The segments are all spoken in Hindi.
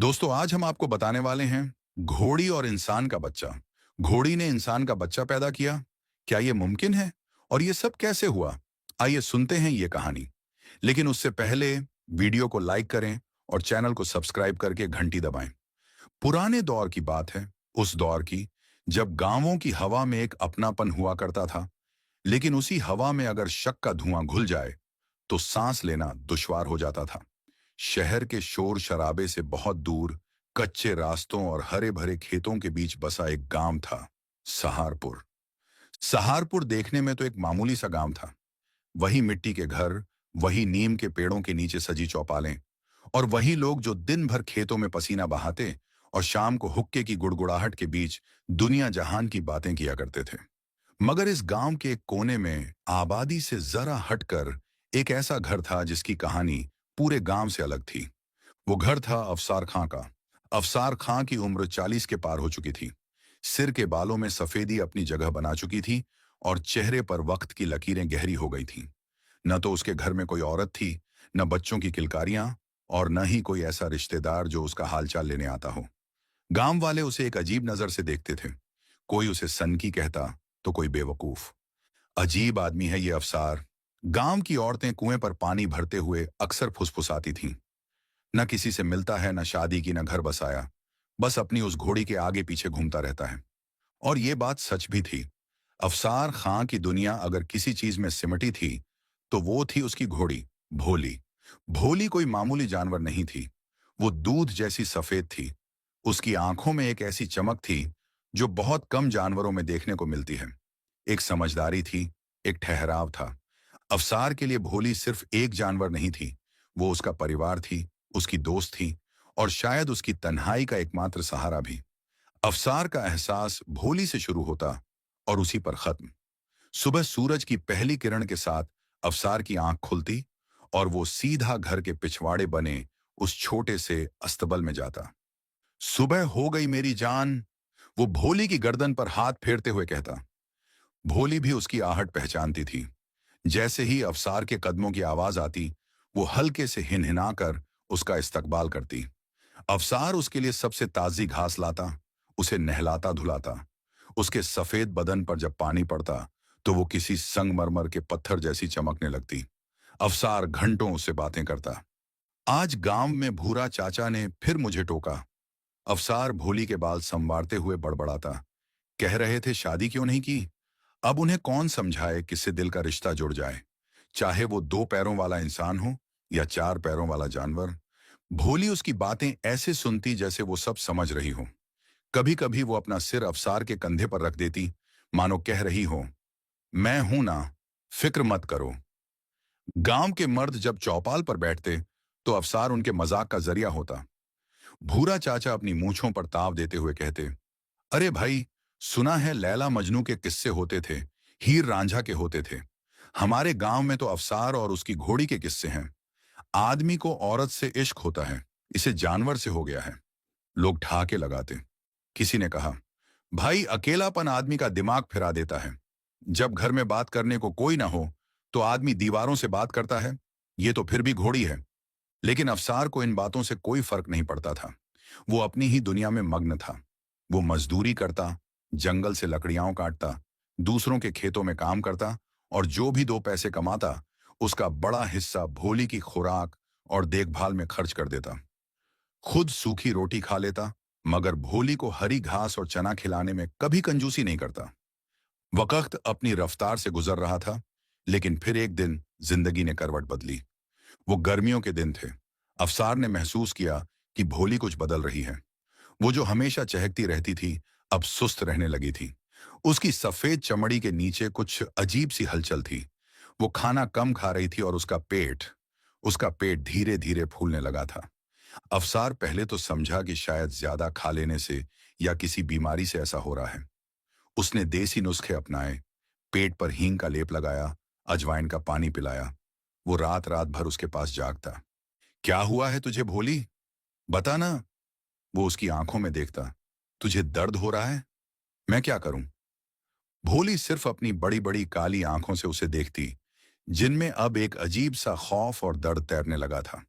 दोस्तों, आज हम आपको बताने वाले हैं घोड़ी और इंसान का बच्चा। घोड़ी ने इंसान का बच्चा पैदा किया। क्या ये मुमकिन है? और ये सब कैसे हुआ? आइए सुनते हैं ये कहानी। लेकिन उससे पहले वीडियो को लाइक करें और चैनल को सब्सक्राइब करके घंटी दबाएं। पुराने दौर की बात है, उस दौर की जब गांवों की हवा में एक अपनापन हुआ करता था। लेकिन उसी हवा में अगर शक का धुआं घुल जाए तो सांस लेना दुश्वार हो जाता था। शहर के शोर शराबे से बहुत दूर कच्चे रास्तों और हरे भरे खेतों के बीच बसा एक गांव था, सहारपुर। सहारपुर देखने में तो एक मामूली सा गांव था। वही मिट्टी के घर, वही नीम के पेड़ों के नीचे सजी चौपालें, और वही लोग जो दिन भर खेतों में पसीना बहाते और शाम को हुक्के की गुड़गुड़ाहट के बीच दुनिया जहान की बातें किया करते थे। मगर इस गांव के एक कोने में आबादी से जरा हटकर एक ऐसा घर था जिसकी कहानी पूरे गांव से अलग थी। वो घर था अफसार खां का। अफसार खां की उम्र 40 के पार हो चुकी थी। सिर के बालों में सफेदी अपनी जगह बना चुकी थी और चेहरे पर वक्त की लकीरें गहरी हो गई थीं। न तो उसके घर में कोई औरत थी, न बच्चों की किलकारियां, और न ही कोई ऐसा रिश्तेदार जो उसका हालचाल लेने आता हो। गांव वाले उसे एक अजीब नजर से देखते थे। कोई उसे सनकी कहता तो कोई बेवकूफ। अजीब आदमी है ये अफसार। गांव की औरतें कुएं पर पानी भरते हुए अक्सर फुसफुसाती थीं। न किसी से मिलता है, न शादी की, न घर बसाया। बस अपनी उस घोड़ी के आगे पीछे घूमता रहता है। और ये बात सच भी थी। अफसार खां की दुनिया अगर किसी चीज में सिमटी थी तो वो थी उसकी घोड़ी, भोली। भोली कोई मामूली जानवर नहीं थी। वो दूध जैसी सफेद थी। उसकी आंखों में एक ऐसी चमक थी जो बहुत कम जानवरों में देखने को मिलती है। एक समझदारी थी, एक ठहराव था। अफसार के लिए भोली सिर्फ एक जानवर नहीं थी, वो उसका परिवार थी, उसकी दोस्त थी, और शायद उसकी तन्हाई का एकमात्र सहारा भी। अफसार का एहसास भोली से शुरू होता और उसी पर खत्म। सुबह सूरज की पहली किरण के साथ अफसार की आंख खुलती और वो सीधा घर के पिछवाड़े बने उस छोटे से अस्तबल में जाता। सुबह हो गई मेरी जान, वो भोली की गर्दन पर हाथ फेरते हुए कहता। भोली भी उसकी आहट पहचानती थी। जैसे ही अफसार के कदमों की आवाज आती, वो हल्के से हिनहिनाकर उसका इस्तकबाल करती। अफसार उसके लिए सबसे ताजी घास लाता, उसे नहलाता धुलाता। उसके सफेद बदन पर जब पानी पड़ता तो वो किसी संगमरमर के पत्थर जैसी चमकने लगती। अफसार घंटों उससे बातें करता। आज गांव में भूरा चाचा ने फिर मुझे टोका। अफसार भोली के बाल संवारते हुए बड़बड़ाता। कह रहे थे शादी क्यों नहीं की। अब उन्हें कौन समझाए किससे दिल का रिश्ता जुड़ जाए, चाहे वो दो पैरों वाला इंसान हो या चार पैरों वाला जानवर। भोली उसकी बातें ऐसे सुनती जैसे वो सब समझ रही हो। कभी कभी वो अपना सिर अफसार के कंधे पर रख देती, मानो कह रही हो, मैं हूं ना, फिक्र मत करो। गांव के मर्द जब चौपाल पर बैठते तो अफसार उनके मजाक का जरिया होता। भूरा चाचा अपनी मूंछों पर ताव देते हुए कहते, अरे भाई, सुना है लैला मजनू के किस्से होते थे, हीर रांझा के होते थे। हमारे गांव में तो अफसार और उसकी घोड़ी के किस्से हैं। आदमी को औरत से इश्क होता है, इसे जानवर से हो गया है। लोग ठहाके लगाते। किसी ने कहा, भाई, अकेलापन आदमी का दिमाग फिरा देता है। जब घर में बात करने को कोई ना हो तो आदमी दीवारों से बात करता है। ये तो फिर भी घोड़ी है। लेकिन अफसार को इन बातों से कोई फर्क नहीं पड़ता था। वो अपनी ही दुनिया में मग्न था। वो मजदूरी करता, जंगल से लकड़ियां काटता, दूसरों के खेतों में काम करता, और जो भी दो पैसे कमाता उसका बड़ा हिस्सा भोली की खुराक और देखभाल में खर्च कर देता। खुद सूखी रोटी खा लेता, मगर भोली को हरी घास और चना खिलाने में कभी कंजूसी नहीं करता। वक्त अपनी रफ्तार से गुजर रहा था, लेकिन फिर एक दिन जिंदगी ने करवट बदली। वो गर्मियों के दिन थे। अफसार ने महसूस किया कि भोली कुछ बदल रही है। वो जो हमेशा चहकती रहती थी, अब सुस्त रहने लगी थी। उसकी सफेद चमड़ी के नीचे कुछ अजीब सी हलचल थी। वो खाना कम खा रही थी और उसका पेट धीरे धीरे फूलने लगा था। अफसार पहले तो समझा कि शायद ज्यादा खा लेने से या किसी बीमारी से ऐसा हो रहा है। उसने देसी नुस्खे अपनाए, पेट पर हींग का लेप लगाया, अजवाइन का पानी पिलाया। वो रात रात भर उसके पास जागता। क्या हुआ है तुझे भोली, बता ना। वो उसकी आंखों में देखता। तुझे दर्द हो रहा है? मैं क्या करूं? भोली सिर्फ अपनी बड़ी बड़ी काली आंखों से उसे देखती, जिनमें अब एक अजीब सा खौफ और दर्द तैरने लगा था।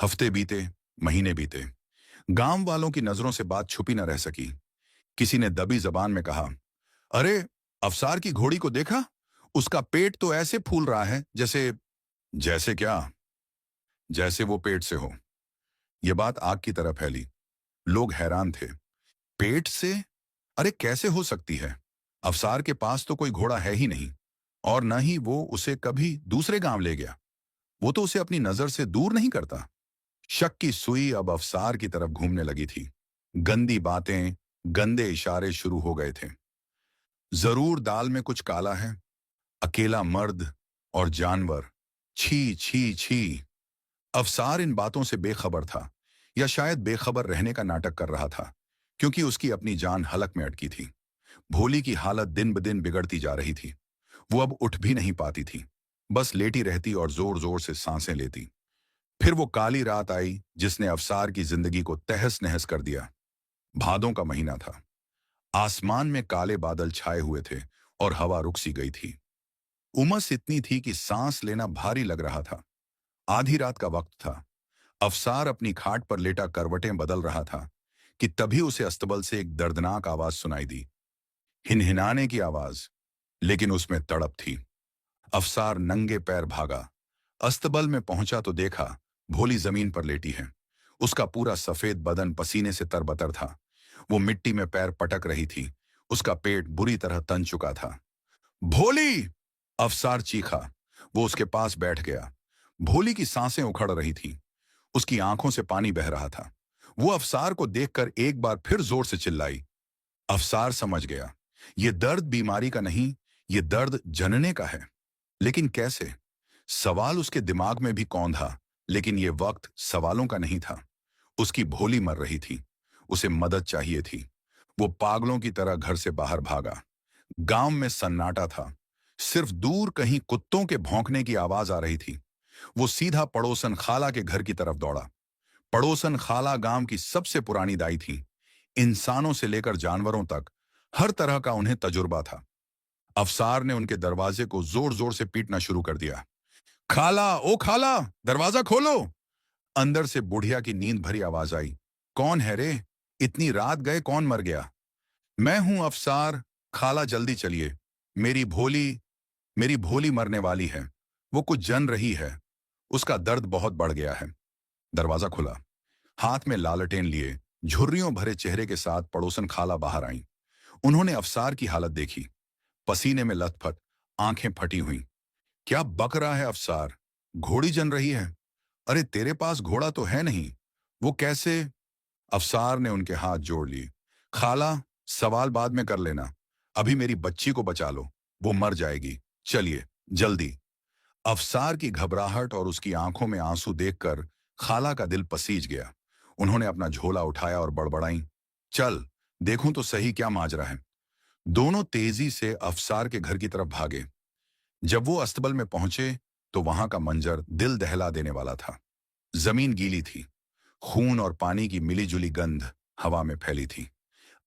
हफ्ते बीते, महीने बीते। गांव वालों की नजरों से बात छुपी न रह सकी। किसी ने दबी जबान में कहा, अरे, अफसार की घोड़ी को देखा? उसका पेट तो ऐसे फूल रहा है जैसे। जैसे क्या? जैसे वो पेट से हो। यह बात आग की तरह फैली। लोग हैरान थे। पेट से? अरे कैसे हो सकती है? अफसार के पास तो कोई घोड़ा है ही नहीं, और न ही वो उसे कभी दूसरे गांव ले गया। वो तो उसे अपनी नजर से दूर नहीं करता। शक की सुई अब अफसार की तरफ घूमने लगी थी। गंदी बातें, गंदे इशारे शुरू हो गए थे। जरूर दाल में कुछ काला है। अकेला मर्द और जानवर। छी छी छी। अफसार इन बातों से बेखबर था, या शायद बेखबर रहने का नाटक कर रहा था, क्योंकि उसकी अपनी जान हलक में अटकी थी। भोली की हालत दिन ब दिन बिगड़ती जा रही थी। वो अब उठ भी नहीं पाती थी, बस लेटी रहती और जोर जोर से सांसें लेती। फिर वो काली रात आई जिसने अफसार की जिंदगी को तहस नहस कर दिया। भादों का महीना था। आसमान में काले बादल छाए हुए थे और हवा रुक सी गई थी। उमस इतनी थी कि सांस लेना भारी लग रहा था। आधी रात का वक्त था। अफसार अपनी खाट पर लेटा करवटें बदल रहा था कि तभी उसे अस्तबल से एक दर्दनाक आवाज सुनाई दी। हिनहिनाने की आवाज, लेकिन उसमें तड़प थी। अफसार नंगे पैर भागा। अस्तबल में पहुंचा तो देखा भोली जमीन पर लेटी है। उसका पूरा सफेद बदन पसीने से तरबतर था। वो मिट्टी में पैर पटक रही थी। उसका पेट बुरी तरह तन चुका था। भोली! अफसार चीखा। वो उसके पास बैठ गया। भोली की सांसें उखड़ रही थीं। उसकी आंखों से पानी बह रहा था। वो अफसार को देखकर एक बार फिर जोर से चिल्लाई। अफसार समझ गया, ये दर्द बीमारी का नहीं, ये दर्द जनने का है। लेकिन कैसे? सवाल उसके दिमाग में भी कौंधा, लेकिन ये वक्त सवालों का नहीं था। उसकी भोली मर रही थी। उसे मदद चाहिए थी। वो पागलों की तरह घर से बाहर भागा। गांव में सन्नाटा था। सिर्फ दूर कहीं कुत्तों के भौंकने की आवाज आ रही थी। वो सीधा पड़ोसन खाला के घर की तरफ दौड़ा। पड़ोसन खाला गांव की सबसे पुरानी दाई थी। इंसानों से लेकर जानवरों तक हर तरह का उन्हें तजुर्बा था। अफसार ने उनके दरवाजे को जोर जोर से पीटना शुरू कर दिया। खाला, ओ खाला, दरवाजा खोलो! अंदर से बुढ़िया की नींद भरी आवाज आई। कौन है रे? इतनी रात गए कौन मर गया? मैं हूं अफसार। खाला जल्दी चलिए। मेरी भोली मेरी भोली मरने वाली है। वो कुछ जन रही है। उसका दर्द बहुत बढ़ गया है। दरवाजा खुला। हाथ में लालटेन लिए झुर्रियों भरे चेहरे के साथ पड़ोसन खाला बाहर आईं। उन्होंने अफसार की हालत देखी। पसीने में लथपथ, आंखें फटी हुई। क्या बक रहा है अफसार? घोड़ी जन रही है। अरे तेरे पास घोड़ा तो है नहीं। वो कैसे? अफसार ने उनके हाथ जोड़ लिए। खाला, सवाल बाद में कर लेना। अभी मेरी बच्ची को बचा लो। वो मर जाएगी। चलिए, जल्दी। अफसार की घबराहट और उसकी आंखों में आंसू देखकर खाला का दिल पसीज गया। उन्होंने अपना झोला उठाया और बड़बड़ाई, चल, देखूं तो सही क्या माजरा है। दोनों तेजी से अफसार के घर की तरफ भागे। जब वो अस्तबल में पहुंचे तो वहां का मंजर दिल दहला देने वाला था। जमीन गीली थी। खून और पानी की मिलीजुली गंध हवा में फैली थी।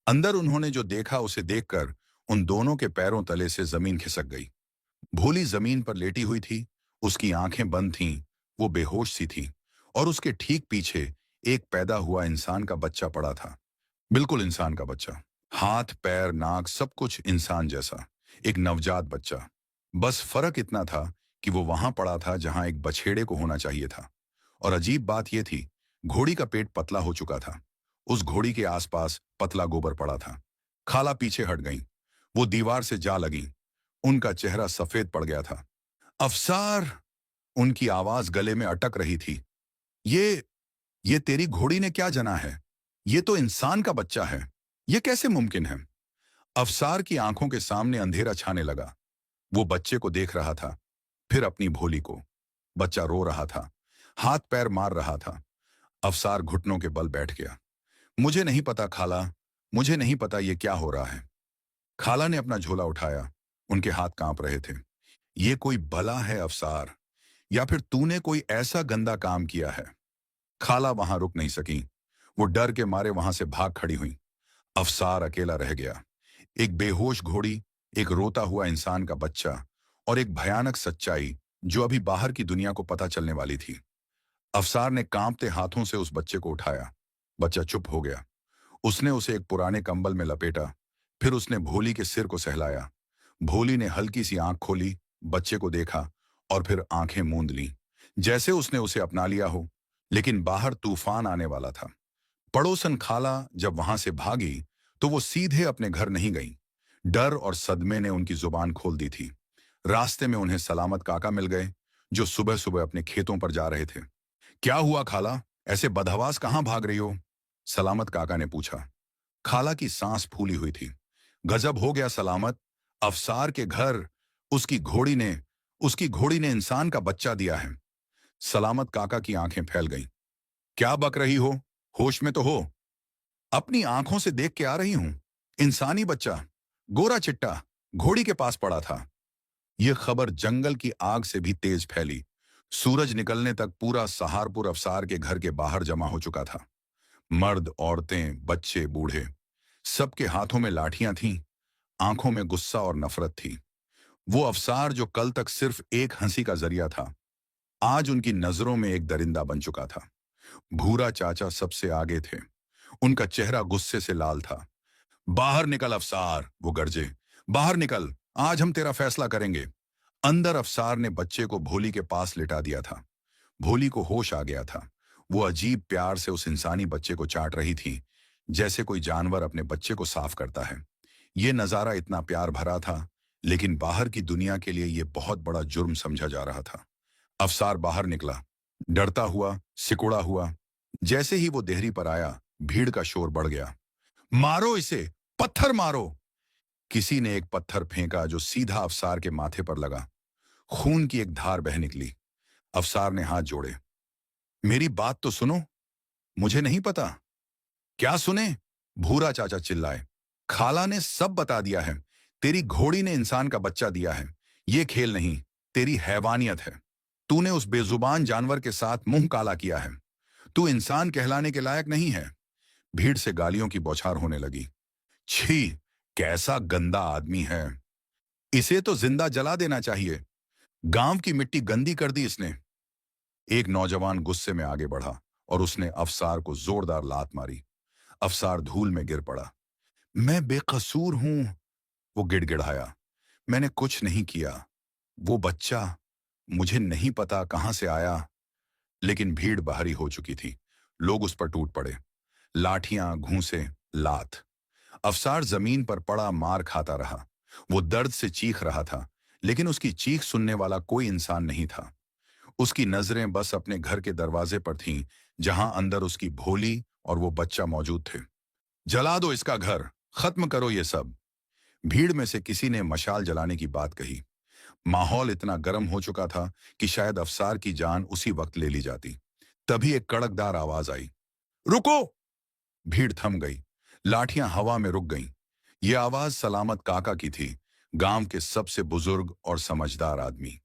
अंदर उन्होंने जो देखा उसे देखकर उन दोनों के पैरों तले से जमीन खिसक गई। भोली जमीन पर लेटी हुई थी। उसकी आंखें बंद थीं। वो बेहोश सी थी। और उसके ठीक पीछे एक पैदा हुआ इंसान का बच्चा पड़ा था। बिल्कुल इंसान का बच्चा। हाथ, पैर, नाक, सब कुछ इंसान जैसा। एक नवजात बच्चा। बस फर्क इतना था कि वो वहां पड़ा था जहां एक बछेड़े को होना चाहिए था। और अजीब बात यह थी, घोड़ी का पेट पतला हो चुका था। उस घोड़ी के आसपास पतला गोबर पड़ा था। खाला पीछे हट गई। वो दीवार से जा लगी। उनका चेहरा सफेद पड़ गया था। अफसार! उनकी आवाज गले में अटक रही थी। ये ये तेरी घोड़ी ने क्या जना है? ये तो इंसान का बच्चा है। ये कैसे मुमकिन है? अफसार की आंखों के सामने अंधेरा छाने लगा। वो बच्चे को देख रहा था, फिर अपनी भोली को। बच्चा रो रहा था, हाथ पैर मार रहा था। अफसार घुटनों के बल बैठ गया। मुझे नहीं पता खाला, मुझे नहीं पता ये क्या हो रहा है। खाला ने अपना झोला उठाया। उनके हाथ कांप रहे थे। ये कोई बला है अफसार, या फिर तूने कोई ऐसा गंदा काम किया है? खाला वहां रुक नहीं सकी। वो डर के मारे वहां से भाग खड़ी हुई। अफसार अकेला रह गया। एक बेहोश घोड़ी, एक रोता हुआ इंसान का बच्चा, और एक भयानक सच्चाई जो अभी बाहर की दुनिया को पता चलने वाली थी। अफसार ने कांपते हाथों से उस बच्चे को उठाया। बच्चा चुप हो गया। उसने उसे एक पुराने कंबल में लपेटा। फिर उसने भोली के सिर को सहलाया। भोली ने हल्की सी आंख खोली, बच्चे को देखा और फिर आंखें मूंद लीं, जैसे उसने उसे अपना लिया हो। लेकिन बाहर तूफान आने वाला था। पड़ोसन खाला जब वहां से भागी तो वो सीधे अपने घर नहीं गई। डर और सदमे ने उनकी जुबान खोल दी थी। रास्ते में उन्हें सलामत काका मिल गए, जो सुबह सुबह अपने खेतों पर जा रहे थे। क्या हुआ खाला, ऐसे बदहवास कहाँ भाग रही हो? सलामत काका ने पूछा। खाला की सांस फूली हुई थी। गजब हो गया सलामत, अफसार के घर उसकी घोड़ी ने उसकी घोड़ी ने इंसान का बच्चा दिया है। सलामत काका की आंखें फैल गईं। क्या बक रही हो? होश में तो हो? अपनी आंखों से देख के आ रही हूं। इंसानी बच्चा, गोरा चिट्टा, घोड़ी के पास पड़ा था। यह खबर जंगल की आग से भी तेज फैली। सूरज निकलने तक पूरा सहारपुर अफसार के घर के बाहर जमा हो चुका था। मर्द, औरतें, बच्चे, बूढ़े, सबके हाथों में लाठियां थीं, आंखों में गुस्सा और नफरत थी। वो अफसार जो कल तक सिर्फ एक हंसी का जरिया था, आज उनकी नजरों में एक दरिंदा बन चुका था। भूरा चाचा सबसे आगे थे। उनका चेहरा गुस्से से लाल था। बाहर निकल अफसार, वो गरजे। बाहर निकल, आज हम तेरा फैसला करेंगे। अंदर अफसार ने बच्चे को भोली के पास लिटा दिया था। भोली को होश आ गया था। वो अजीब प्यार से उस इंसानी बच्चे को चाट रही थी, जैसे कोई जानवर अपने बच्चे को साफ करता है। ये नजारा इतना प्यार भरा था, लेकिन बाहर की दुनिया के लिए यह बहुत बड़ा जुर्म समझा जा रहा था। अफसार बाहर निकला, डरता हुआ, सिकुड़ा हुआ। जैसे ही वो देहरी पर आया, भीड़ का शोर बढ़ गया। मारो इसे, पत्थर मारो! किसी ने एक पत्थर फेंका जो सीधा अफसार के माथे पर लगा। खून की एक धार बह निकली। अफसार ने हाथ जोड़े। मेरी बात तो सुनो, मुझे नहीं पता। क्या सुने? भूरा चाचा चिल्लाए। खाला ने सब बता दिया है। तेरी घोड़ी ने इंसान का बच्चा दिया है। ये खेल नहीं, तेरी हैवानियत है। तूने उस बेजुबान जानवर के साथ मुंह काला किया है। तू इंसान कहलाने के लायक नहीं है। भीड़ से गालियों की बौछार होने लगी। छी, कैसा गंदा आदमी है। इसे तो जिंदा जला देना चाहिए। गांव की मिट्टी गंदी कर दी इसने। एक नौजवान गुस्से में आगे बढ़ा और उसने अफसार को जोरदार लात मारी। अफसार धूल में गिर पड़ा। मैं बेकसूर हूं, वो गिड़गिड़ाया। मैंने कुछ नहीं किया। वो बच्चा, मुझे नहीं पता कहां से आया। लेकिन भीड़ बाहरी हो चुकी थी। लोग उस पर टूट पड़े। लाठियां, घूंसे, लात। अफसार जमीन पर पड़ा मार खाता रहा। वो दर्द से चीख रहा था, लेकिन उसकी चीख सुनने वाला कोई इंसान नहीं था। उसकी नजरें बस अपने घर के दरवाजे पर थीं, जहां अंदर उसकी भोली और वो बच्चा मौजूद थे। जला दो इसका घर, खत्म करो ये सब। भीड़ में से किसी ने मशाल जलाने की बात कही। माहौल इतना गर्म हो चुका था कि शायद अफसार की जान उसी वक्त ले ली जाती। तभी एक कड़कदार आवाज आई, रुको! भीड़ थम गई। लाठियां हवा में रुक गईं। ये आवाज सलामत काका की थी, गांव के सबसे बुजुर्ग और समझदार आदमी।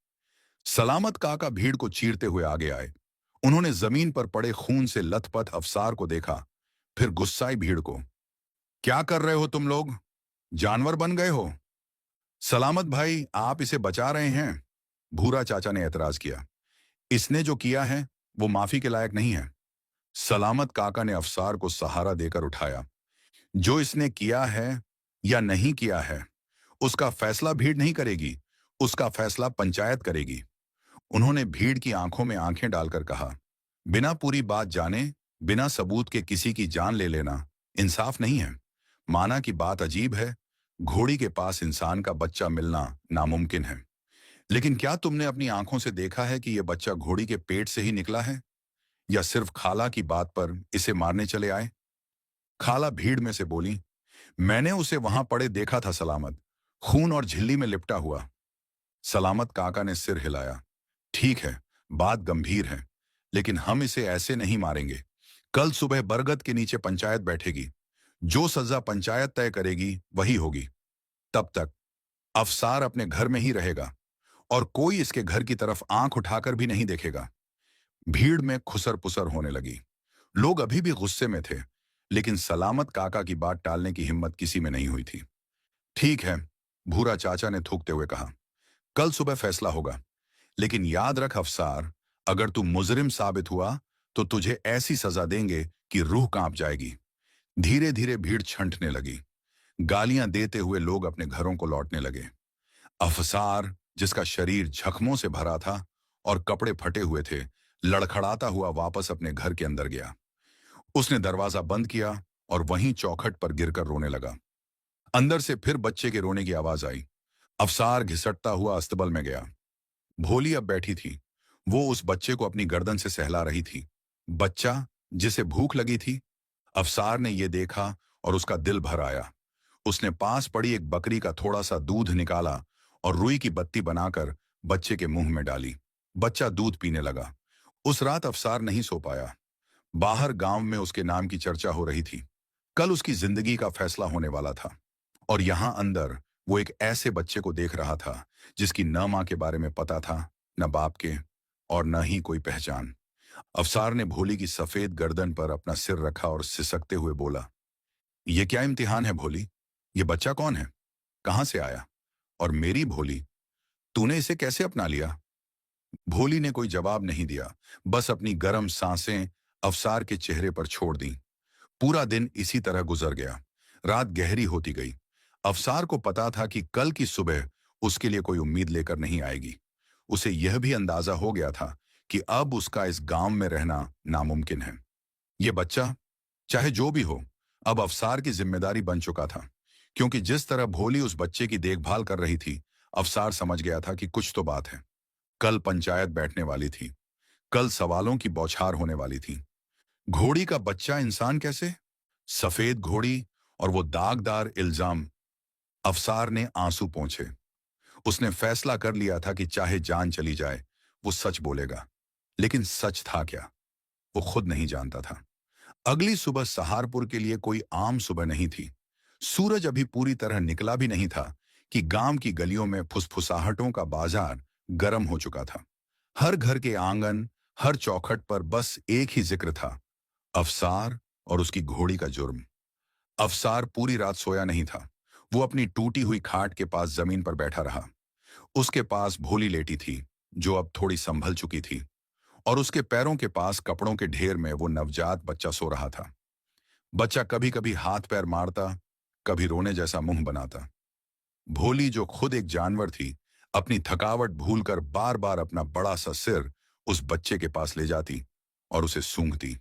सलामत काका भीड़ को चीरते हुए आगे आए। उन्होंने जमीन पर पड़े खून से लथपथ अफसार को देखा, फिर गुस्साई भीड़ को। क्या कर रहे हो तुम लोग? जानवर बन गए हो? सलामत भाई, आप इसे बचा रहे हैं? भूरा चाचा ने एतराज किया। इसने जो किया है वो माफी के लायक नहीं है। सलामत काका ने अफसार को सहारा देकर उठाया। जो इसने किया है या नहीं किया है, उसका फैसला भीड़ नहीं करेगी, उसका फैसला पंचायत करेगी। उन्होंने भीड़ की आंखों में आंखें डालकर कहा, बिना पूरी बात जाने, बिना सबूत के किसी की जान ले लेना इंसाफ नहीं है। माना कि बात अजीब है, घोड़ी के पास इंसान का बच्चा मिलना नामुमकिन है। लेकिन क्या तुमने अपनी आंखों से देखा है कि यह बच्चा घोड़ी के पेट से ही निकला है, या सिर्फ खाला की बात पर इसे मारने चले आए? खाला भीड़ में से बोली, मैंने उसे वहां पड़े देखा था सलामत, खून और झिल्ली में लिपटा हुआ। सलामत काका ने सिर हिलाया। ठीक है, बात गंभीर है, लेकिन हम इसे ऐसे नहीं मारेंगे। कल सुबह बरगद के नीचे पंचायत बैठेगी। जो सजा पंचायत तय करेगी वही होगी। तब तक अफसार अपने घर में ही रहेगा और कोई इसके घर की तरफ आंख उठाकर भी नहीं देखेगा। भीड़ में खुसर पुसर होने लगी। लोग अभी भी गुस्से में थे, लेकिन सलामत काका की बात टालने की हिम्मत किसी में नहीं हुई थी। ठीक है, भूरा चाचा ने थूकते हुए कहा, कल सुबह फैसला होगा। लेकिन याद रख अफसार, अगर तू मुजरिम साबित हुआ तो तुझे ऐसी सजा देंगे कि रूह कांप जाएगी। धीरे धीरे भीड़ छंटने लगी। गालियां देते हुए लोग अपने घरों को लौटने लगे। अफसार, जिसका शरीर जख्मों से भरा था और कपड़े फटे हुए थे, लड़खड़ाता हुआ वापस अपने घर के अंदर गया। उसने दरवाजा बंद किया और वहीं चौखट पर गिरकर रोने लगा। अंदर से फिर बच्चे के रोने की आवाज आई। अफसार घिसटता हुआ अस्तबल में गया। भोली अब बैठी थी। वो उस बच्चे को अपनी गर्दन से सहला रही थी। बच्चा, जिसे भूख लगी थी। अफसार ने यह देखा और उसका दिल भर आया। उसने पास पड़ी एक बकरी का थोड़ा सा दूध निकाला और रुई की बत्ती बनाकर बच्चे के मुंह में डाली। बच्चा दूध पीने लगा। उस रात अफसार नहीं सो पाया। बाहर गांव में उसके नाम की चर्चा हो रही थी। कल उसकी जिंदगी का फैसला होने वाला था। और यहां अंदर वो एक ऐसे बच्चे को देख रहा था जिसकी न मां के बारे में पता था, न बाप के, और न ही कोई पहचान। अफसार ने भोली की सफेद गर्दन पर अपना सिर रखा और सिसकते हुए बोला, ये क्या इम्तिहान है भोली? ये बच्चा कौन है? कहां से आया? और मेरी भोली, तूने इसे कैसे अपना लिया? भोली ने कोई जवाब नहीं दिया, बस अपनी गर्म सांसें अफसार के चेहरे पर छोड़ दी। पूरा दिन इसी तरह गुजर गया। रात गहरी होती गई। अफसार को पता था कि कल की सुबह उसके लिए कोई उम्मीद लेकर नहीं आएगी। उसे यह भी अंदाजा हो गया था कि अब उसका इस गांव में रहना नामुमकिन है। यह बच्चा, चाहे जो भी हो, अब अफसार की जिम्मेदारी बन चुका था। क्योंकि जिस तरह भोली उस बच्चे की देखभाल कर रही थी, अफसार समझ गया था कि कुछ तो बात है। कल पंचायत बैठने वाली थी। कल सवालों की बौछार होने वाली थी। घोड़ी का बच्चा इंसान कैसे? सफेद घोड़ी और वो दागदार इल्जाम। अफसार ने आंसू पोंछे। उसने फैसला कर लिया था कि चाहे जान चली जाए, वो सच बोलेगा। लेकिन सच था क्या? वो खुद नहीं जानता था। अगली सुबह सहारपुर के लिए कोई आम सुबह नहीं थी। सूरज अभी पूरी तरह निकला भी नहीं था कि गांव की गलियों में फुसफुसाहटों का बाजार गर्म हो चुका था। हर घर के आंगन, हर चौखट पर बस एक ही जिक्र था, अफसार और उसकी घोड़ी का जुर्म। अफसार पूरी रात सोया नहीं था। वो अपनी टूटी हुई खाट के पास जमीन पर बैठा रहा। उसके पास भोली लेटी थी, जो अब थोड़ी संभल चुकी थी, और उसके पैरों के पास कपड़ों के ढेर में वो नवजात बच्चा सो रहा था। बच्चा कभी कभी हाथ पैर मारता, कभी रोने जैसा मुंह बनाता। भोली, जो खुद एक जानवर थी, अपनी थकावट भूलकर बार बार अपना बड़ा सा सिर उस बच्चे के पास ले जाती और उसे सूंघती।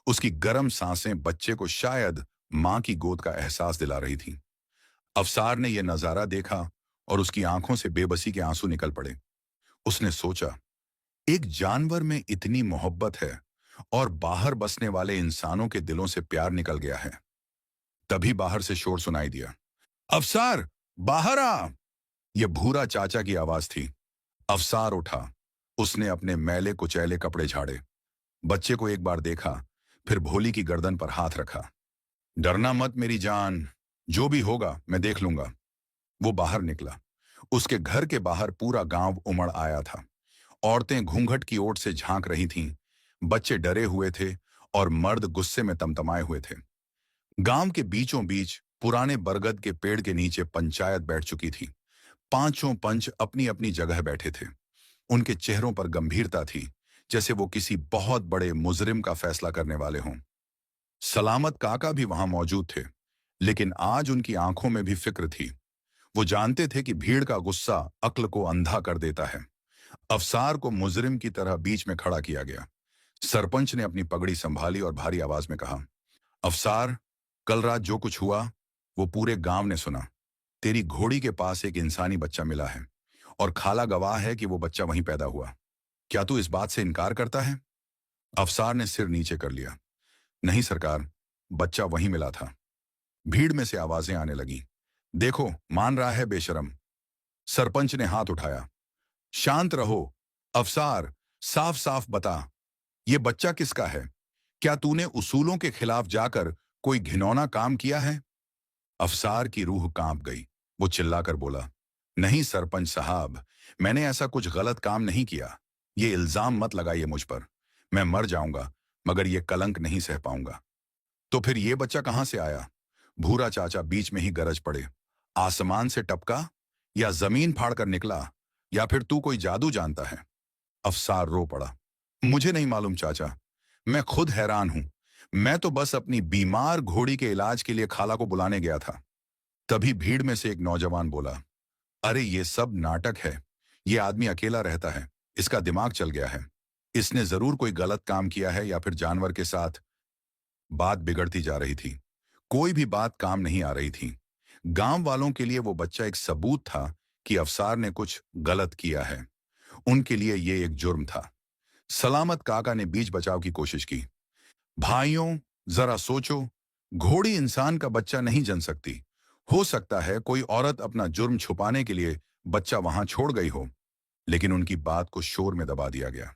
उसकी गर्म सांसें बच्चे को शायद मां की गोद का एहसास दिला रही थी। अफसार ने यह नजारा देखा और उसकी आंखों से बेबसी के आंसू निकल पड़े। उसने सोचा, एक जानवर में इतनी मोहब्बत है और बाहर बसने वाले इंसानों के दिलों से प्यार निकल गया है। तभी बाहर से शोर सुनाई दिया। अफसार, बाहर आ! यह भूरा चाचा की आवाज थी। अफसार उठा। उसने अपने मैले कुचैले कपड़े झाड़े। बच्चे को एक बार देखा, फिर भोली की गर्दन पर हाथ रखा। डरना मत मेरी जान, जो भी होगा मैं देख लूंगा। वो बाहर निकला। उसके घर के बाहर पूरा गांव उमड़ आया था। औरतें घूंघट की ओर से झांक रही थीं, बच्चे डरे हुए थे और मर्द गुस्से में तमतमाए हुए थे। गांव के बीचों बीच पुराने बरगद के पेड़ के नीचे पंचायत बैठ चुकी थी। पांचों पंच अपनी अपनी जगह बैठे थे। उनके चेहरों पर गंभीरता थी, जैसे वो किसी बहुत बड़े मुजरिम का फैसला करने वाले हों। सलामत काका भी वहां मौजूद थे, लेकिन आज उनकी आंखों में भी फिक्र थी। वो जानते थे कि भीड़ का गुस्सा अक्ल को अंधा कर देता है। अफसार को मुजरिम की तरह बीच में खड़ा किया गया। सरपंच ने अपनी पगड़ी संभाली और भारी आवाज में कहा, अफसार, कल रात जो कुछ हुआ वो पूरे गांव ने सुना। तेरी घोड़ी के पास एक इंसानी बच्चा मिला है और खाला गवाह है कि वो बच्चा वहीं पैदा हुआ। क्या तू इस बात से इनकार करता है? अफसार ने सिर नीचे कर लिया। नहीं सरकार, बच्चा वहीं मिला था। भीड़ में से आवाजें आने लगी। देखो, मान रहा है बेशरम। सरपंच ने हाथ उठाया। शांत रहो। अफसार, साफ साफ बता, ये बच्चा किसका है? क्या तूने उसूलों के खिलाफ जाकर कोई घिनौना काम किया है? अफसार की रूह कांप गई। वो चिल्लाकर बोला, नहीं सरपंच साहब, मैंने ऐसा कुछ गलत काम नहीं किया। ये इल्जाम मत लगाइए मुझ पर। मैं मर जाऊंगा, मगर ये कलंक नहीं सह पाऊंगा। तो फिर ये बच्चा कहां से आया? भूरा चाचा बीच में ही गरज पड़े। आसमान से टपका, या जमीन फाड़कर निकला, या फिर तू कोई जादू जानता है? अफसार रो पड़ा। मुझे नहीं मालूम चाचा, मैं खुद हैरान हूं। मैं तो बस अपनी बीमार घोड़ी के इलाज के लिए खाला को बुलाने गया था। तभी भीड़ में से एक नौजवान बोला, अरे ये सब नाटक है। ये आदमी अकेला रहता है। इसका दिमाग चल गया है। इसने जरूर कोई गलत काम किया है या फिर जानवर के साथ। बात बिगड़ती जा रही थी। कोई भी बात काम नहीं आ रही थी। गांव वालों के लिए वो बच्चा एक सबूत था कि अफसार ने कुछ गलत किया है। उनके लिए ये एक जुर्म था। सलामत काका ने बीच बचाव की कोशिश की। भाइयों, जरा सोचो, घोड़ी इंसान का बच्चा नहीं जन सकती। हो सकता है कोई औरत अपना जुर्म छुपाने के लिए बच्चा वहां छोड़ गई हो, लेकिन उनकी बात को शोर में दबा दिया गया।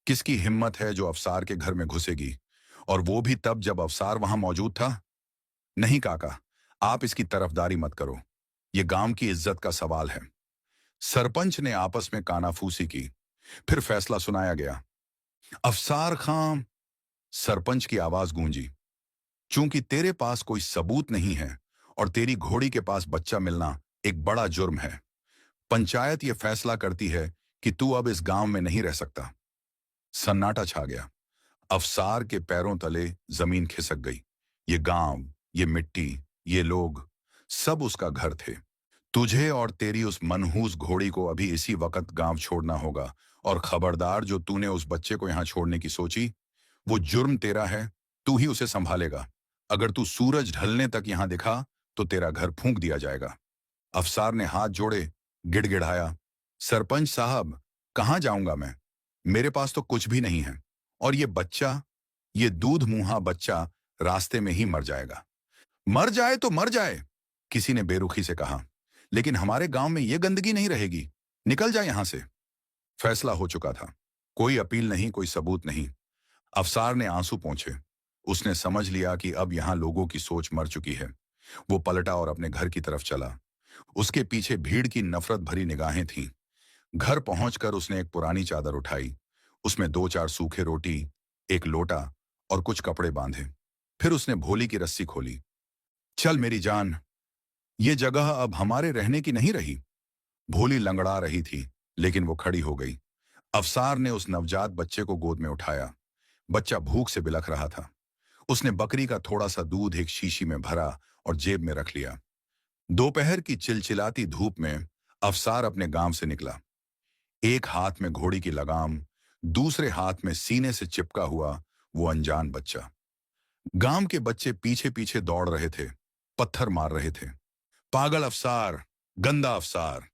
किसकी हिम्मत है जो अफसार के घर में घुसेगी, और वो भी तब जब अफसार वहां मौजूद था? नहीं काका, आप इसकी तरफदारी मत करो। ये गांव की इज्जत का सवाल है। सरपंच ने आपस में कानाफूसी की। फिर फैसला सुनाया गया। अफसार खां, सरपंच की आवाज गूंजी, चूंकि तेरे पास कोई सबूत नहीं है और तेरी घोड़ी के पास बच्चा मिलना एक बड़ा जुर्म है, पंचायत यह फैसला करती है कि तू अब इस गांव में नहीं रह सकता। सन्नाटा छा गया। अफसार के पैरों तले जमीन खिसक गई। ये गांव, ये मिट्टी, ये लोग, सब उसका घर थे। तुझे और तेरी उस मनहूस घोड़ी को अभी इसी वक्त गांव छोड़ना होगा। और खबरदार, जो तूने उस बच्चे को यहां छोड़ने की सोची, वो जुर्म तेरा है। तू ही उसे संभालेगा। अगर तू सूरज ढलने तक यहां दिखा तो तेरा घर फूंक दिया जाएगा। अफसार ने हाथ जोड़े, गिड़गिड़ाया, सरपंच साहब, कहां जाऊंगा मैं? मेरे पास तो कुछ भी नहीं है। और ये बच्चा, ये दूध मुंहा बच्चा रास्ते में ही मर जाएगा। मर जाए तो मर जाए, किसी ने बेरुखी से कहा, लेकिन हमारे गांव में ये गंदगी नहीं रहेगी। निकल जाए यहां से। फैसला हो चुका था। कोई अपील नहीं, कोई सबूत नहीं। अफसार ने आंसू पोंछे। उसने समझ लिया कि अब यहां लोगों की सोच मर चुकी है। वो पलटा और अपने घर की तरफ चला। उसके पीछे भीड़ की नफरत भरी निगाहें थीं। घर पहुंचकर उसने एक पुरानी चादर उठाई। उसमें दो चार सूखे रोटी, एक लोटा और कुछ कपड़े बांधे। फिर उसने भोली की रस्सी खोली। चल मेरी जान, ये जगह अब हमारे रहने की नहीं रही। भोली लंगड़ा रही थी, लेकिन वो खड़ी हो गई। अफसार ने उस नवजात बच्चे को गोद में उठाया। बच्चा भूख से बिलख रहा था। उसने बकरी का थोड़ा सा दूध एक शीशी में भरा और जेब में रख लिया। दोपहर की चिलचिलाती धूप में अफसार अपने गांव से निकला। एक हाथ में घोड़ी की लगाम, दूसरे हाथ में सीने से चिपका हुआ वो अनजान बच्चा। गांव के बच्चे पीछे पीछे दौड़ रहे थे, पत्थर मार रहे थे। पागल अफसार, गंदा अफसार।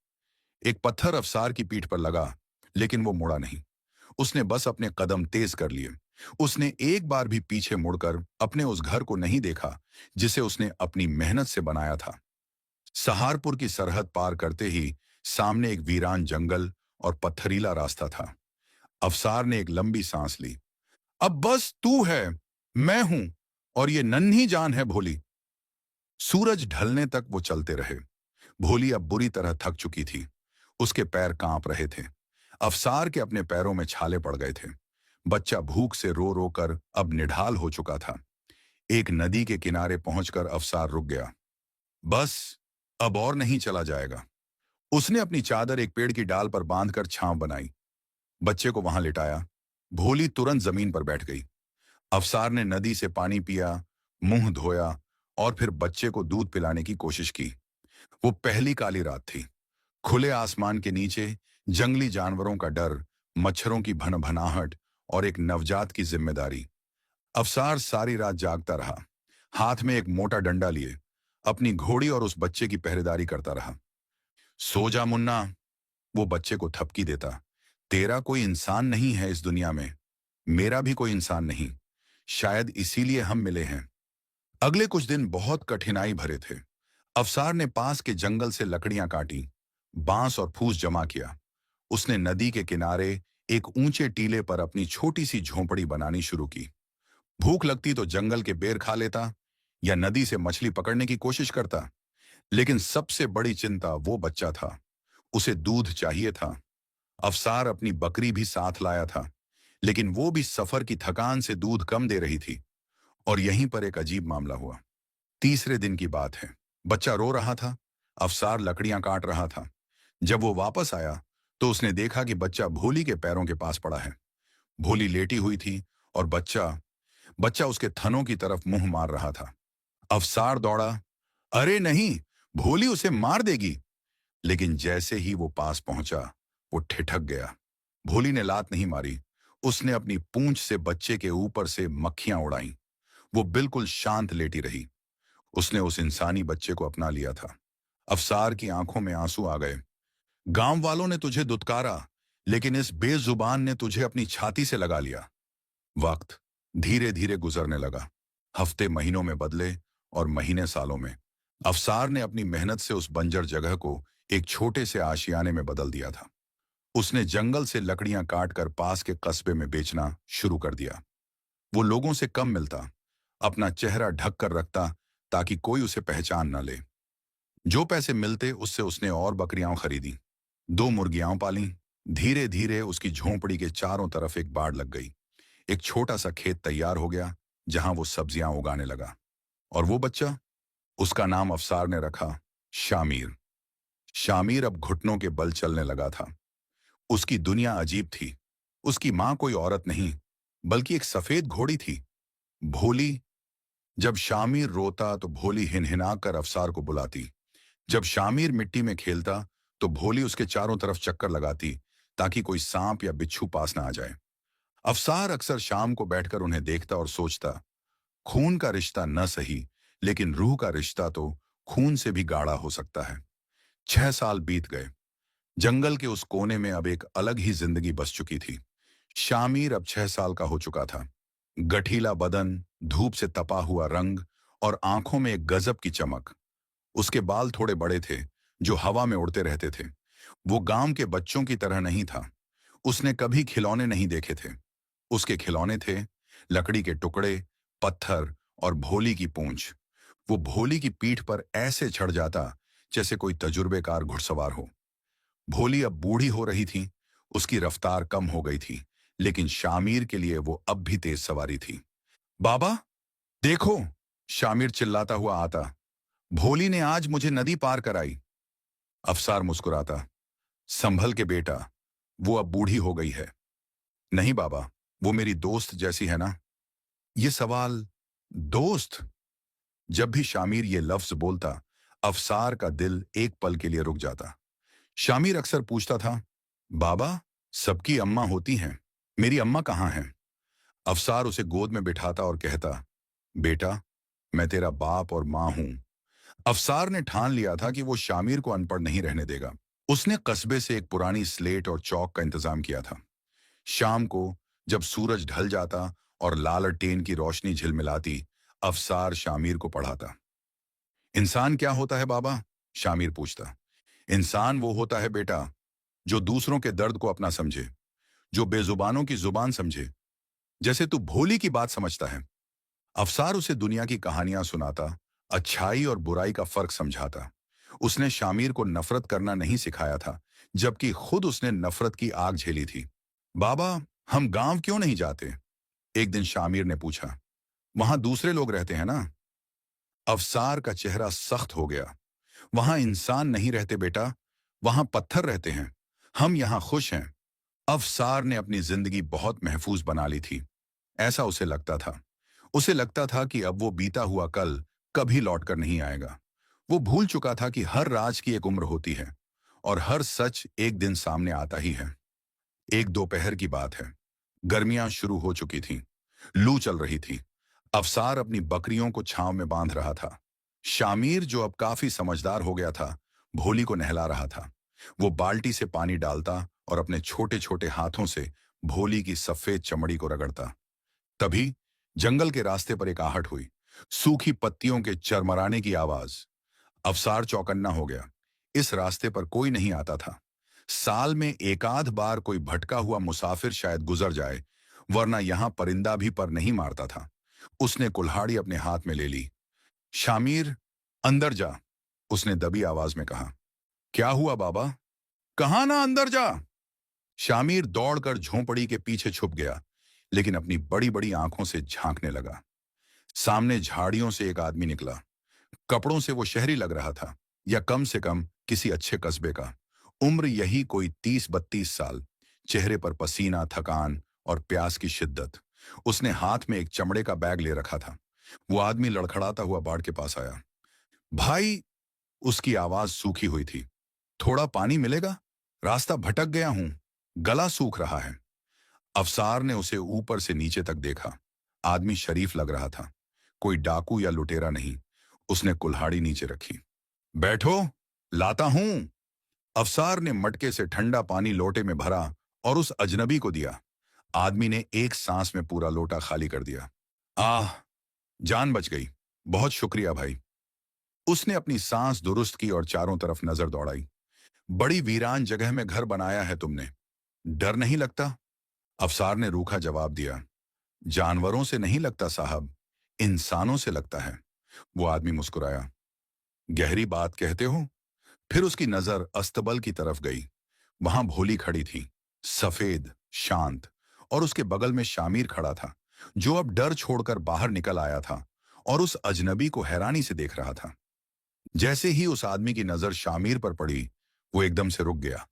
एक पत्थर अफसार की पीठ पर लगा, लेकिन वो मुड़ा नहीं। उसने बस अपने कदम तेज कर लिए। उसने एक बार भी पीछे मुड़कर अपने उस घर को नहीं देखा जिसे उसने अपनी मेहनत से बनाया था। सहारपुर की सरहद पार करते ही सामने एक वीरान जंगल और पत्थरीला रास्ता था। अफसार ने एक लंबी सांस ली। अब बस तू है, मैं हूं, और ये नन्ही जान है भोली। सूरज ढलने तक वो चलते रहे। भोली अब बुरी तरह थक चुकी थी। उसके पैर कांप रहे थे। अफसार के अपने पैरों में छाले पड़ गए थे। बच्चा भूख से रो रो कर अब निढाल हो चुका था। एक नदी के किनारे पहुंचकर अफसार रुक गया। बस, अब और नहीं चला जाएगा। उसने अपनी चादर एक पेड़ की डाल पर बांधकर छांव बनाई। बच्चे को वहां लिटाया। भोली तुरंत जमीन पर बैठ गई। अफसार ने नदी से पानी पिया, मुंह धोया और फिर बच्चे को दूध पिलाने की कोशिश की। वो पहली काली रात थी। खुले आसमान के नीचे जंगली जानवरों का डर, मच्छरों की भनभनाहट और एक नवजात की जिम्मेदारी। अफसार सारी रात जागता रहा, हाथ में एक मोटा डंडा लिए, अपनी घोड़ी और उस बच्चे की पहरेदारी करता रहा। सो जा मुन्ना, वो बच्चे को थपकी देता। तेरा कोई इंसान नहीं है इस दुनिया में। मेरा भी कोई इंसान नहीं। शायद इसीलिए हम मिले हैं। अगले कुछ दिन बहुत कठिनाई भरे थे। अफसार ने पास के जंगल से लकड़ियां काटी, बांस और फूस जमा किया। उसने नदी के किनारे एक ऊंचे टीले पर अपनी छोटी सी झोंपड़ी बनानी शुरू की। भूख लगती तो जंगल के बेर खा लेता या नदी से मछली पकड़ने की कोशिश करता। लेकिन सबसे बड़ी चिंता वो बच्चा था। उसे दूध चाहिए था। अफसार अपनी बकरी भी साथ लाया था, लेकिन वो भी सफर की थकान से दूध कम दे रही थी। और यहीं पर एक अजीब मामला हुआ। तीसरे दिन की बात है। बच्चा रो रहा था। अफसार लकड़ियां काट रहा था। जब वो वापस आया तो उसने देखा कि बच्चा भोली के पैरों के पास पड़ा है। भोली लेटी हुई थी और बच्चा बच्चा उसके थनों की तरफ मुंह मार रहा था। अफसार दौड़ा। अरे नहीं, भोली उसे मार देगी। लेकिन जैसे ही वो पास पहुंचा, वो ठिठक गया। भोली ने लात नहीं मारी, उसने अपनी पूंछ से बच्चे के ऊपर से मक्खियां उड़ाईं। वो बिल्कुल शांत लेटी रही। उसने उस इंसानी बच्चे को अपना लिया था। अफसार की आंखों में आंसू आ गए। गांव वालों ने तुझे दुत्कारा, लेकिन इस बेजुबान ने तुझे अपनी छाती से लगा लिया। वक्त धीरे धीरे गुजरने लगा। हफ्ते महीनों में बदले और महीने सालों में। अफसार ने अपनी मेहनत से उस बंजर जगह को एक छोटे से आशियाने में बदल दिया था। उसने जंगल से लकड़ियां काटकर पास के कस्बे में बेचना शुरू कर दिया। वो लोगों से कम मिलता, अपना चेहरा ढक कर रखता ताकि कोई उसे पहचान न ले। जो पैसे मिलते उससे उसने और बकरियां खरीदी, 2 मुर्गियां पाली। धीरे धीरे उसकी झोंपड़ी के चारों तरफ एक बाड़ लग गई। एक छोटा सा खेत तैयार हो गया जहां वो सब्जियां उगाने लगा। और वो बच्चा, उसका नाम अफसार ने रखा शामिर। शामिर अब घुटनों के बल चलने लगा था। उसकी दुनिया अजीब थी। उसकी मां कोई औरत नहीं, बल्कि एक सफेद घोड़ी थी, भोली। जब शामिर रोता तो भोली हिनहिना कर अफसार को बुलाती। जब शामिर मिट्टी में खेलता तो भोली उसके चारों तरफ चक्कर लगाती ताकि कोई सांप या बिच्छू पास ना आ जाए। अफसार अक्सर शाम को बैठकर उन्हें देखता और सोचता, खून का रिश्ता न सही, लेकिन रूह का रिश्ता तो खून से भी गाढ़ा हो सकता है। 6 साल बीत गए। जंगल के उस कोने में अब एक अलग ही जिंदगी बस चुकी थी। शामिर अब 6 साल का हो चुका था। गठीला बदन, धूप से तपा हुआ रंग और आंखों में एक गजब की चमक। उसके बाल थोड़े बड़े थे, जो हवा में उड़ते रहते थे। वो गांव के बच्चों की तरह नहीं था। उसने कभी खिलौने नहीं देखे थे। उसके खिलौने थे लकड़ी के टुकड़े, पत्थर और भोली की पूंछ। वो भोली की पीठ पर ऐसे चढ़ जाता जैसे कोई तजुर्बेकार घुड़सवार हो। भोली अब बूढ़ी हो रही थी, उसकी रफ्तार कम हो गई थी, लेकिन शामिर के लिए वो अब भी तेज सवारी थी। बाबा, देखो! शामिर चिल्लाता हुआ आता। भोली ने आज मुझे नदी पार कराई। अफसार मुस्कुराता। संभल के बेटा, वो अब बूढ़ी हो गई है। नहीं बाबा, वो मेरी दोस्त जैसी है ना। ये सवाल, दोस्त? जब भी शामिर ये लफ्ज बोलता, अफसार का दिल एक पल के लिए रुक जाता। शामिर अक्सर पूछता था, बाबा, सबकी अम्मा होती हैं, मेरी अम्मा कहाँ है? अफसार उसे गोद में बिठाता और कहता, बेटा, मैं तेरा बाप और माँ हूं। अफसार ने ठान लिया था कि वो शामिर को अनपढ़ नहीं रहने देगा। उसने कस्बे से एक पुरानी स्लेट और चौक का इंतजाम किया था। शाम को जब सूरज ढल जाता और लालटेन की रोशनी झिलमिलाती, अफसार शामिर को पढ़ाता। इंसान क्या होता है बाबा? शामिर पूछता। इंसान वो होता है बेटा, जो दूसरों के दर्द को अपना समझे, जो बेजुबानों की जुबान समझे, जैसे तू भोली की बात समझता है। अफसार उसे दुनिया की कहानियां सुनाता, अच्छाई और बुराई का फर्क समझाता। उसने शामिर को नफरत करना नहीं सिखाया था, जबकि खुद उसने नफरत की आग झेली थी। बाबा, हम गांव क्यों नहीं जाते? एक दिन शामिर ने पूछा। वहां दूसरे लोग रहते हैं ना। अफसार का चेहरा सख्त हो गया। वहां इंसान नहीं रहते बेटा, वहां पत्थर रहते हैं। हम यहां खुश हैं। अफसार ने अपनी जिंदगी बहुत महफूज बना ली थी, ऐसा उसे लगता था। उसे लगता था कि अब वो बीता हुआ कल कभी लौटकर नहीं आएगा। वो भूल चुका था कि हर राज की एक उम्र होती है और हर सच एक दिन सामने आता ही है। एक दोपहर की बात है। गर्मियां शुरू हो चुकी थीं। लू चल रही थी। अफसार अपनी बकरियों को छांव में बांध रहा था। शामिर, जो अब काफी समझदार हो गया था, भोली को नहला रहा था। वो बाल्टी से पानी डालता और अपने छोटे छोटे हाथों से भोली की सफेद चमड़ी को रगड़ता। तभी जंगल के रास्ते पर एक आहट हुई, सूखी पत्तियों के चरमराने की आवाज। अफसार चौकन्ना हो गया। इस रास्ते पर कोई नहीं आता था। साल में एकाध बार कोई भटका हुआ मुसाफिर शायद गुजर जाए, वरना यहां परिंदा भी पर नहीं मारता था। उसने कुल्हाड़ी अपने हाथ में ले ली। शामिर, अंदर जा, उसने दबी आवाज में कहा। क्या हुआ बाबा? कहा ना अंदर जा। शामिर दौड़कर झोंपड़ी के पीछे छुप गया, लेकिन अपनी बड़ी बड़ी आंखों से झांकने लगा। सामने झाड़ियों से एक आदमी निकला। कपड़ों से वो शहरी लग रहा था, या कम से कम किसी अच्छे कस्बे का। उम्र यही कोई 30-32 साल। चेहरे पर पसीना, थकान और प्यास की शिद्दत। उसने हाथ में एक चमड़े का बैग ले रखा था। वो आदमी लड़खड़ाता हुआ बाढ़ के पास आया। भाई, उसकी आवाज सूखी हुई थी। थोड़ा पानी मिलेगा? रास्ता भटक गया हूं, गला सूख रहा है। अफसार ने उसे ऊपर से नीचे तक देखा। आदमी शरीफ लग रहा था, कोई डाकू या लुटेरा नहीं। उसने कुल्हाड़ी नीचे रखी। बैठो, लाता हूं। अफसार ने मटके से ठंडा पानी लोटे में भरा और उस अजनबी को दिया। आदमी ने एक सांस में पूरा लोटा खाली कर दिया। आह, जान बच गई। बहुत शुक्रिया भाई। उसने अपनी सांस दुरुस्त की और चारों तरफ नजर दौड़ाई। बड़ी वीरान जगह में घर बनाया है तुमने, डर नहीं लगता? अफसार ने रूखा जवाब दिया। जानवरों से नहीं लगता साहब, इंसानों से लगता है। वो आदमी मुस्कुराया। गहरी बात कहते हो। फिर उसकी नजर अस्तबल की तरफ गई। वहां भोली खड़ी थी, सफेद, शांत, और उसके बगल में शामिर खड़ा था, जो अब डर छोड़कर बाहर निकल आया था और उस अजनबी को हैरानी से देख रहा था। जैसे ही उस आदमी की नजर शामिर पर पड़ी, वो एकदम से रुक गया।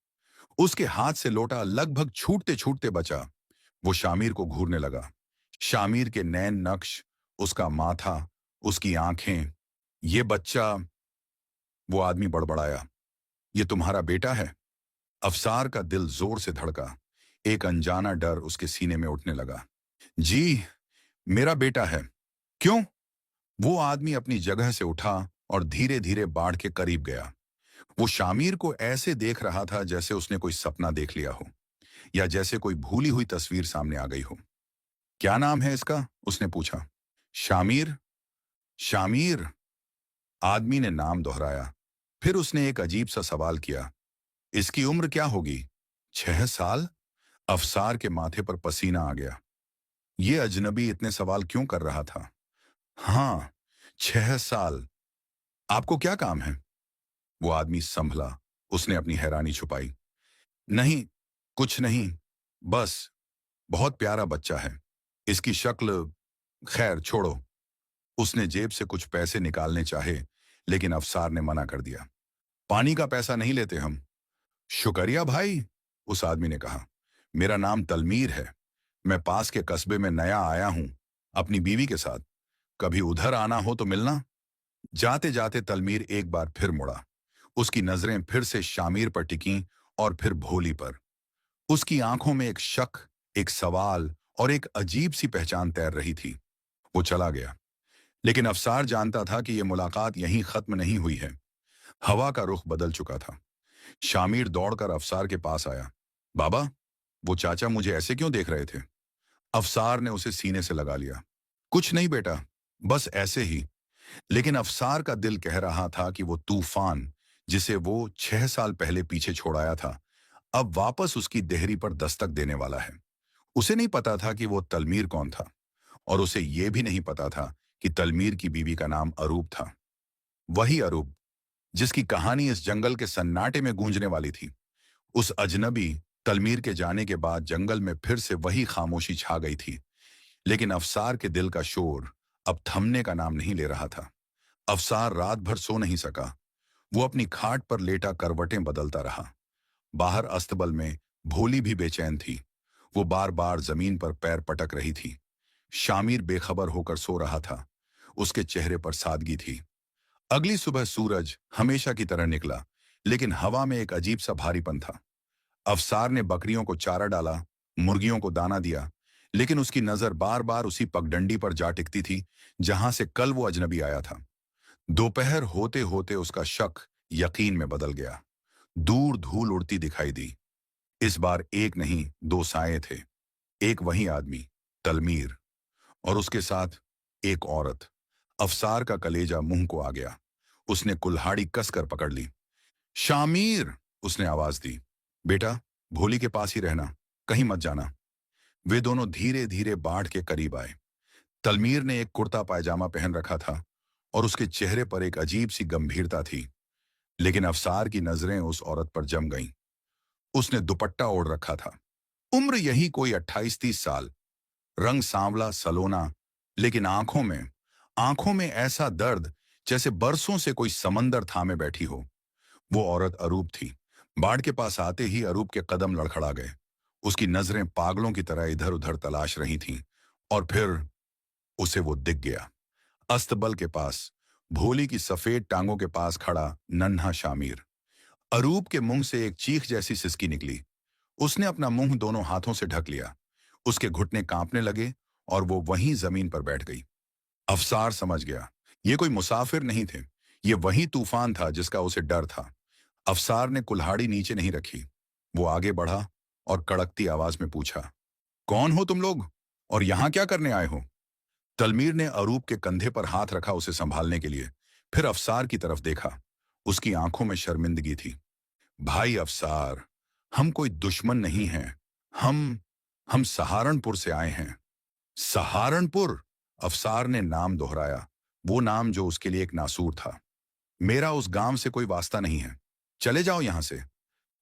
उसके हाथ से लोटा लगभग छूटते छूटते बचा। वो शामिर को घूरने लगा। शामिर के नैन नक्श, उसका माथा, उसकी आंखें। ये बच्चा, वो आदमी बड़बड़ाया, ये तुम्हारा बेटा है? अफसार का दिल जोर से धड़का। एक अनजाना डर उसके सीने में उठने लगा। जी, मेरा बेटा है। क्यों? वो आदमी अपनी जगह से उठा और धीरे धीरे बाढ़ के करीब गया। वो शामिर को ऐसे देख रहा था जैसे उसने कोई सपना देख लिया हो, या जैसे कोई भूली हुई तस्वीर सामने आ गई हो। क्या नाम है इसका? उसने पूछा। शामिर। शामिर। आदमी ने नाम दोहराया। फिर उसने एक अजीब सा सवाल किया। इसकी उम्र क्या होगी? 6 साल? अफसार के माथे पर पसीना आ गया। ये अजनबी इतने सवाल क्यों कर रहा था? हाँ, 6 साल। आपको क्या काम है? वो आदमी संभला। उसने अपनी हैरानी छुपाई। नहीं, कुछ नहीं, बस बहुत प्यारा बच्चा है। इसकी शक्ल, खैर छोड़ो। उसने जेब से कुछ पैसे निकालने चाहे, लेकिन अफसार ने मना कर दिया। पानी का पैसा नहीं लेते हम। शुक्रिया भाई, उस आदमी ने कहा। मेरा नाम तलमीर है। मैं पास के कस्बे में नया आया हूं, अपनी बीवी के साथ। कभी उधर आना हो तो मिलना। जाते जाते तलमीर एक बार फिर मुड़ा। उसकी नजरें फिर से शामिर पर टिकीं और फिर भोली पर। उसकी आंखों में एक शक, एक सवाल और एक अजीब सी पहचान तैर रही थी। वो चला गया, लेकिन अफसार जानता था कि यह मुलाकात यहीं खत्म नहीं हुई है। हवा का रुख बदल चुका था। शामिर दौड़कर अफसार के पास आया। बाबा, वो चाचा मुझे ऐसे क्यों देख रहे थे? अफसार ने उसे सीने से लगा लिया। कुछ नहीं बेटा, बस ऐसे ही। लेकिन अफसार का दिल कह रहा था कि वो तूफान, जिसे वो 6 साल पहले पीछे छोड़ाया था, अब वापस उसकी देहरी पर दस्तक देने वाला है। उसे नहीं पता था कि वो तलमीर कौन था, और उसे ये भी नहीं पता था कि तलमीर की बीवी का नाम अरूप था। वही अरूप, जिसकी कहानी इस जंगल के सन्नाटे में गूंजने वाली थी। उस अजनबी तलमीर के जाने के बाद जंगल में फिर से वही खामोशी छा गई थी। लेकिन अफसार के दिल का शोर अब थमने का नाम नहीं ले रहा था। अफसार रात भर सो नहीं सका। वो अपनी खाट पर लेटा करवटें बदलता रहा। बाहर अस्तबल में भोली भी बेचैन थी। वो बार बार जमीन पर पैर पटक रही थी। शामिर बेखबर होकर सो रहा था। उसके चेहरे पर सादगी थी। अगली सुबह सूरज हमेशा की तरह निकला, लेकिन हवा में एक अजीब सा भारीपन था। अफसार ने बकरियों को चारा डाला, मुर्गियों को दाना दिया, लेकिन उसकी नजर बार बार उसी पगडंडी पर जा टिकती थी जहां से कल वो अजनबी आया था। दोपहर होते होते उसका शक यकीन में बदल गया। दूर धूल उड़ती दिखाई दी। इस बार एक नहीं, दो साए थे। एक वही आदमी, तलमीर, और उसके साथ एक औरत। अफसार का कलेजा मुंह को आ गया। उसने कुल्हाड़ी कसकर पकड़ ली। शामिर, उसने आवाज दी। बेटा, भोली के पास ही रहना, कहीं मत जाना। वे दोनों धीरे धीरे बाढ़ के करीब आए। तलमीर ने एक कुर्ता पायजामा पहन रखा था और उसके चेहरे पर एक अजीब सी गंभीरता थी। लेकिन अफसार की नजरें उस औरत पर जम गईं। उसने दुपट्टा ओढ़ रखा था। उम्र यही कोई 28-30 साल। रंग सांवला सलोना, लेकिन आंखों में ऐसा दर्द जैसे बरसों से कोई समंदर थामे बैठी हो। वो औरत अरूप थी। बाढ़ के पास आते ही अरूप के कदम लड़खड़ा गए। उसकी नजरें पागलों की तरह इधर उधर तलाश रही थीं और फिर उसे वो दिख गया, अस्तबल के पास, भोली की सफेद टांगों के पास खड़ा नन्हा शामिर। अरूप के मुंह से एक चीख जैसी सिसकी निकली। उसने अपना मुंह दोनों हाथों से ढक लिया। उसके घुटने कांपने लगे और वो वहीं जमीन पर बैठ गई। अफसार समझ गया, ये कोई मुसाफिर नहीं थे, ये वही तूफान था जिसका उसे डर था। अफसार ने कुल्हाड़ी नीचे नहीं रखी। वो आगे बढ़ा और कड़कती आवाज में पूछा, कौन हो तुम लोग और यहां क्या करने आए हो? तलमीर ने अरूप के कंधे पर हाथ रखा उसे संभालने के लिए, फिर अफसार की तरफ देखा। उसकी आंखों में शर्मिंदगी थी। भाई अफसार, हम कोई दुश्मन नहीं हैं। हम हम सहारनपुर से आए हैं। सहारनपुर? अफसार ने नाम दोहराया, वो नाम जो उसके लिए एक नासूर था। मेरा उस गांव से कोई वास्ता नहीं है, चले जाओ यहां से।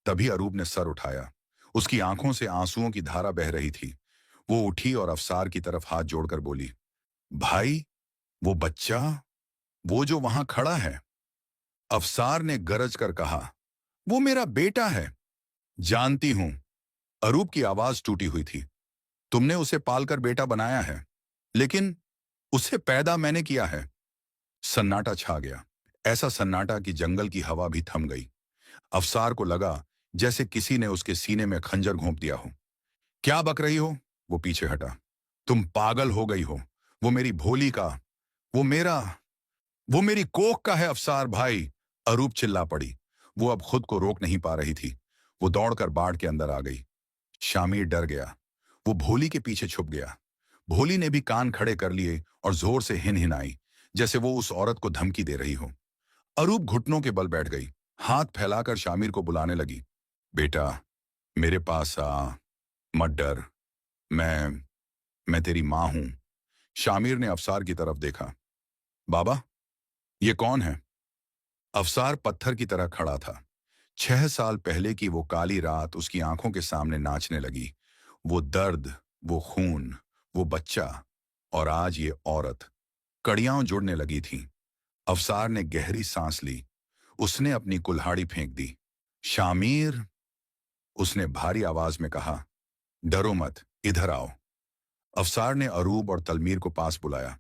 तभी अरूप ने सर उठाया। उसकी आंखों से आंसुओं की धारा बह रही थी। वो उठी और अफसार की तरफ हाथ जोड़कर बोली, भाई, वो बच्चा, वो जो वहां खड़ा है। अफसार ने गरज कर कहा, वो मेरा बेटा है। जानती हूं। अरूप की आवाज टूटी हुई थी। तुमने उसे पालकर बेटा बनाया है, लेकिन उसे पैदा मैंने किया है। सन्नाटा छा गया, ऐसा सन्नाटा कि जंगल की हवा भी थम गई। अफसार को लगा जैसे किसी ने उसके सीने में खंजर घोंप दिया हो। क्या बक रही हो? वो पीछे हटा। तुम पागल हो गई हो। वो मेरी भोली का, वो मेरा, वो मेरी कोख का है अफसार भाई। अरूप चिल्ला पड़ी। वो अब खुद को रोक नहीं पा रही थी। वो दौड़कर बाड़ के अंदर आ गई। शामिर डर गया। वो भोली के पीछे छुप गया। भोली ने भी कान खड़े कर लिए और जोर से हिनहिनाई, जैसे वो उस औरत को धमकी दे रही हो। अरूप घुटनों के बल बैठ गई, हाथ फैलाकर शामिर को बुलाने लगी। बेटा, मेरे पास आ, मत डर। मैं तेरी मां हूं। शामिर ने अफसार की तरफ देखा। बाबा, ये कौन है? अफसार पत्थर की तरह खड़ा था। 6 साल पहले की वो काली रात उसकी आंखों के सामने नाचने लगी। वो दर्द, वो खून, वो बच्चा, और आज ये औरत। कड़ियां जुड़ने लगी थीं। अफसार ने गहरी सांस ली। उसने अपनी कुल्हाड़ी फेंक दी। शामिर, उसने भारी आवाज में कहा, डरो मत, इधर आओ। अफसार ने अरूब और तलमीर को पास बुलाया।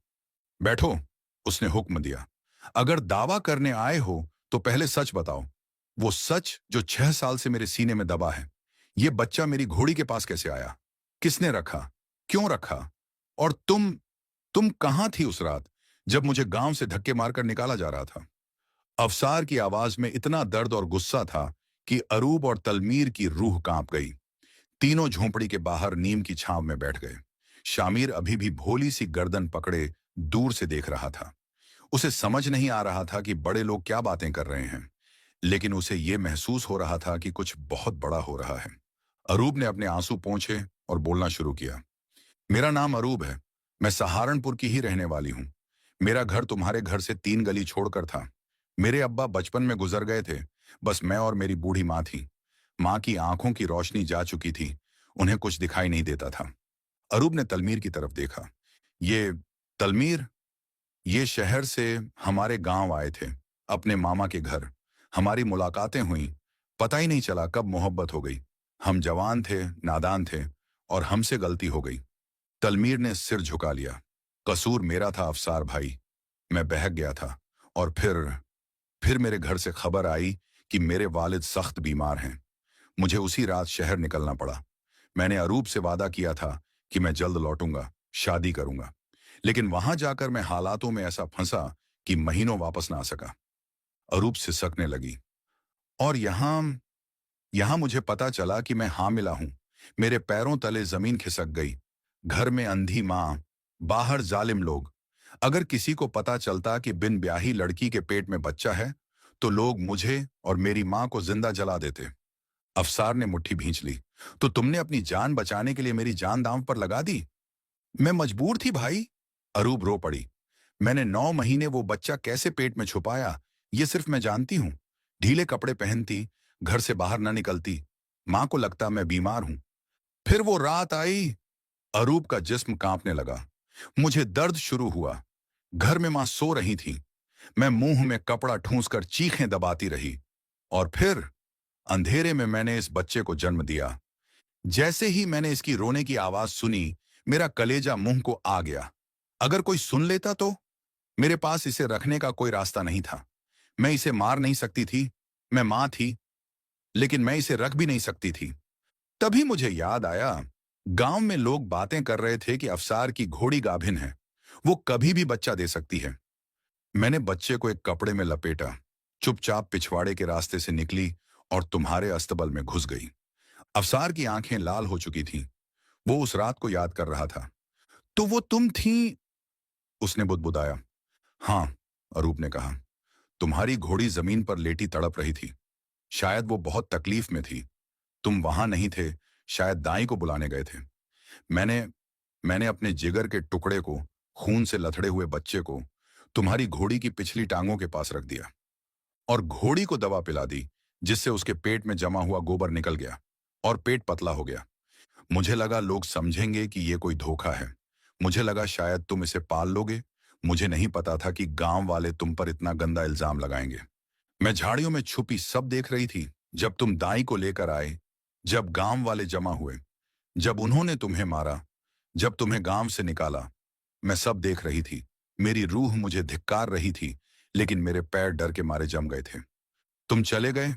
बैठो, उसने हुक्म दिया। अगर दावा करने आए हो तो पहले सच बताओ, वो सच जो 6 साल से मेरे सीने में दबा है। ये बच्चा मेरी घोड़ी के पास कैसे आया? किसने रखा? क्यों रखा? और तुम कहां थी उस रात जब मुझे गांव से धक्के मारकर निकाला जा रहा था? अफसार की आवाज में इतना दर्द और गुस्सा था कि अरूब और तलमीर की रूह कांप गई। तीनों झोंपड़ी के बाहर नीम की छांव में बैठ गए। शामिर अभी भी भोली सी गर्दन पकड़े दूर से देख रहा था। उसे समझ नहीं आ रहा था कि बड़े लोग क्या बातें कर रहे हैं, लेकिन उसे यह महसूस हो रहा था कि कुछ बहुत बड़ा हो रहा है। अरूब ने अपने आंसू पोंछे और बोलना शुरू किया। मेरा नाम अरूब है। मैं सहारनपुर की ही रहने वाली हूँ। मेरा घर तुम्हारे घर से 3 गली छोड़कर था। मेरे अब्बा बचपन में गुजर गए थे। बस मैं और मेरी बूढ़ी माँ थी। माँ की आंखों की रोशनी जा चुकी थी। उन्हें कुछ दिखाई नहीं देता था। अरूब ने तलमीर की तरफ देखा। ये तलमीर, ये शहर से हमारे गांव आए थे, अपने मामा के घर। हमारी मुलाकातें हुई। पता ही नहीं चला कब मोहब्बत हो गई। हम जवान थे, नादान थे, और हमसे गलती हो गई। तलमीर ने सिर झुका लिया। कसूर मेरा था अफसार भाई। मैं बहक गया था। और फिर मेरे घर से खबर आई कि मेरे वालिद सख्त बीमार हैं। मुझे उसी रात शहर निकलना पड़ा। मैंने अरूब से वादा किया था कि मैं जल्द लौटूंगा, शादी करूंगा। लेकिन वहां जाकर मैं हालातों में ऐसा फंसा कि महीनों वापस ना आ सका। अरूब सिसकने लगी। और यहां यहां मुझे पता चला कि मैं हामिला हूं। मेरे पैरों तले जमीन खिसक गई। घर में अंधी मां, बाहर जालिम लोग। अगर किसी को पता चलता कि बिन ब्याही लड़की के पेट में बच्चा है, तो लोग मुझे और मेरी मां को जिंदा जला देते। अफसार ने मुट्ठी भींच ली। तो तुमने अपनी जान बचाने के लिए मेरी जान दांव पर लगा दी? मैं मजबूर थी भाई। अरूब रो पड़ी। मैंने 9 महीने वो बच्चा कैसे पेट में छुपाया, ये सिर्फ मैं जानती हूं। ढीले कपड़े पहनती, घर से बाहर न निकलती। मां को लगता मैं बीमार हूं। फिर वो रात आई। अरूब का जिस्म कांपने लगा। मुझे दर्द शुरू हुआ। घर में मां सो रही थी। मैं मुंह में कपड़ा ठूंसकर चीखें दबाती रही। और फिर अंधेरे में मैंने इस बच्चे को जन्म दिया। जैसे ही मैंने इसकी रोने की आवाज सुनी, मेरा कलेजा मुंह को आ गया। अगर कोई सुन लेता तो? मेरे पास इसे रखने का कोई रास्ता नहीं था। मैं इसे मार नहीं सकती थी। मैं मां थी, लेकिन मैं इसे रख भी नहीं सकती थी। तभी मुझे याद आया, गांव में लोग बातें कर रहे थे कि अफसार की घोड़ी गाभिन है, वो कभी भी बच्चा दे सकती है। मैंने बच्चे को एक कपड़े में लपेटा, चुपचाप पिछवाड़े के रास्ते से निकली और तुम्हारे अस्तबल में घुस गई। अफसार की आंखें लाल हो चुकी थीं। वो उस रात को याद कर रहा था। तो वो तुम थी? उसने बुदबुदाया। हाँ, अरूप ने कहा। तुम्हारी घोड़ी जमीन पर लेटी तड़प रही थी। शायद वो बहुत तकलीफ में थी। तुम वहां नहीं थे, शायद दाई को बुलाने गए थे। मैंने मैंने अपने जिगर के टुकड़े को, खून से लथड़े हुए बच्चे को तुम्हारी घोड़ी की पिछली टांगों के पास रख दिया और घोड़ी को दवा पिला दी, जिससे उसके पेट में जमा हुआ गोबर निकल गया और पेट पतला हो गया। मुझे लगा लोग समझेंगे कि ये कोई धोखा है। मुझे लगा शायद तुम इसे पाल लोगे। मुझे नहीं पता था कि गांव वाले तुम पर इतना गंदा इल्जाम लगाएंगे। मैं झाड़ियों में छुपी सब देख रही थी। जब तुम दाई को लेकर आए, जब गांव वाले जमा हुए, जब उन्होंने तुम्हें मारा, जब तुम्हें गांव से निकाला, मैं सब देख रही थी। मेरी रूह मुझे धिक्कार रही थी, लेकिन मेरे पैर डर के मारे जम गए थे। तुम चले गए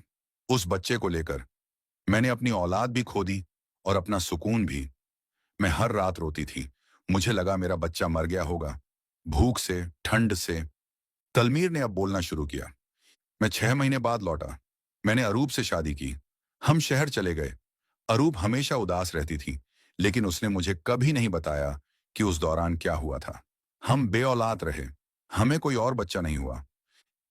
उस बच्चे को लेकर। मैंने अपनी औलाद भी खो दी और अपना सुकून भी। मैं हर रात रोती थी। मुझे लगा मेरा बच्चा मर गया होगा, भूख से, ठंड से। तलमीर ने अब बोलना शुरू किया। मैं 6 महीने बाद लौटा। मैंने अरूप से शादी की। हम शहर चले गए। अरूप हमेशा उदास रहती थी, लेकिन उसने मुझे कभी नहीं बताया कि उस दौरान क्या हुआ था। हम बेऔलाद रहे। हमें कोई और बच्चा नहीं हुआ।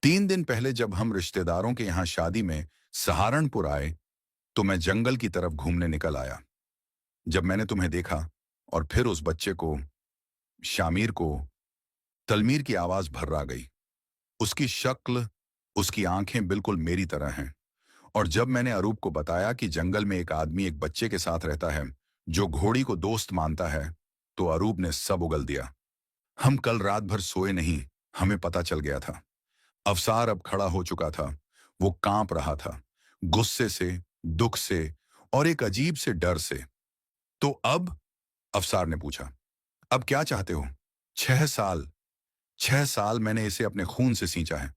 3 दिन पहले जब हम रिश्तेदारों के यहाँ शादी में सहारनपुर आए, तो मैं जंगल की तरफ घूमने निकल आया। जब मैंने तुम्हें देखा और फिर उस बच्चे को, शामिर को, तलमीर की आवाज भर्रा गई। उसकी शक्ल, उसकी आंखें बिल्कुल मेरी तरह हैं। और जब मैंने अरूप को बताया कि जंगल में एक आदमी एक बच्चे के साथ रहता है जो घोड़ी को दोस्त मानता है, तो अरूप ने सब उगल दिया। हम कल रात भर सोए नहीं। हमें पता चल गया था। अफसार अब खड़ा हो चुका था। वो कांप रहा था, गुस्से से, दुख से और एक अजीब से डर से। तो अब? अफसार ने पूछा। अब क्या चाहते हो? 6 साल, 6 साल मैंने इसे अपने खून से सींचा है।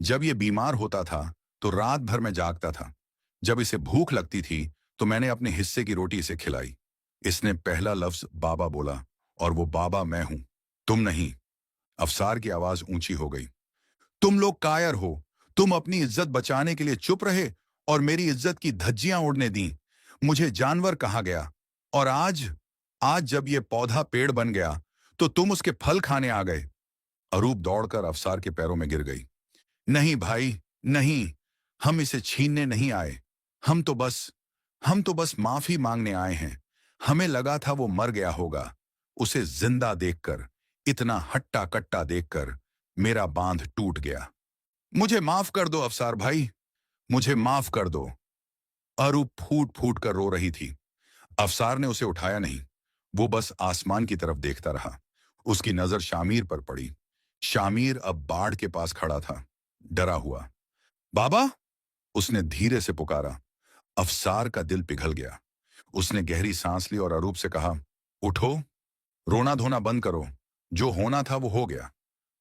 जब ये बीमार होता था तो रात भर मैं जागता था। जब इसे भूख लगती थी तो मैंने अपने हिस्से की रोटी इसे खिलाई। इसने पहला लफ्ज बाबा बोला, और वो बाबा मैं हूं, तुम नहीं। अफसार की आवाज ऊंची हो गई। तुम लोग कायर हो। तुम अपनी इज्जत बचाने के लिए चुप रहे और मेरी इज्जत की धज्जियां उड़ने दी। मुझे जानवर कहा गया, और आज, आज जब ये पौधा पेड़ बन गया तो तुम उसके फल खाने आ गए। अरूप दौड़कर अफसार के पैरों में गिर गई। नहीं भाई, नहीं। हम इसे छीनने नहीं आए। हम तो बस हम तो बस माफी मांगने आए हैं। हमें लगा था वो मर गया होगा। उसे जिंदा देखकर, इतना हट्टा कट्टा देखकर मेरा बांध टूट गया। मुझे माफ कर दो अफसार भाई, मुझे माफ कर दो। अरूप फूट फूट कर रो रही थी। अफसार ने उसे उठाया नहीं। वो बस आसमान की तरफ देखता रहा। उसकी नजर शामिर पर पड़ी। शामिर अब बाढ़ के पास खड़ा था, डरा हुआ। बाबा, उसने धीरे से पुकारा। अफसार का दिल पिघल गया। उसने गहरी सांस ली और अरूप से कहा, उठो, रोना धोना बंद करो। जो होना था वो हो गया।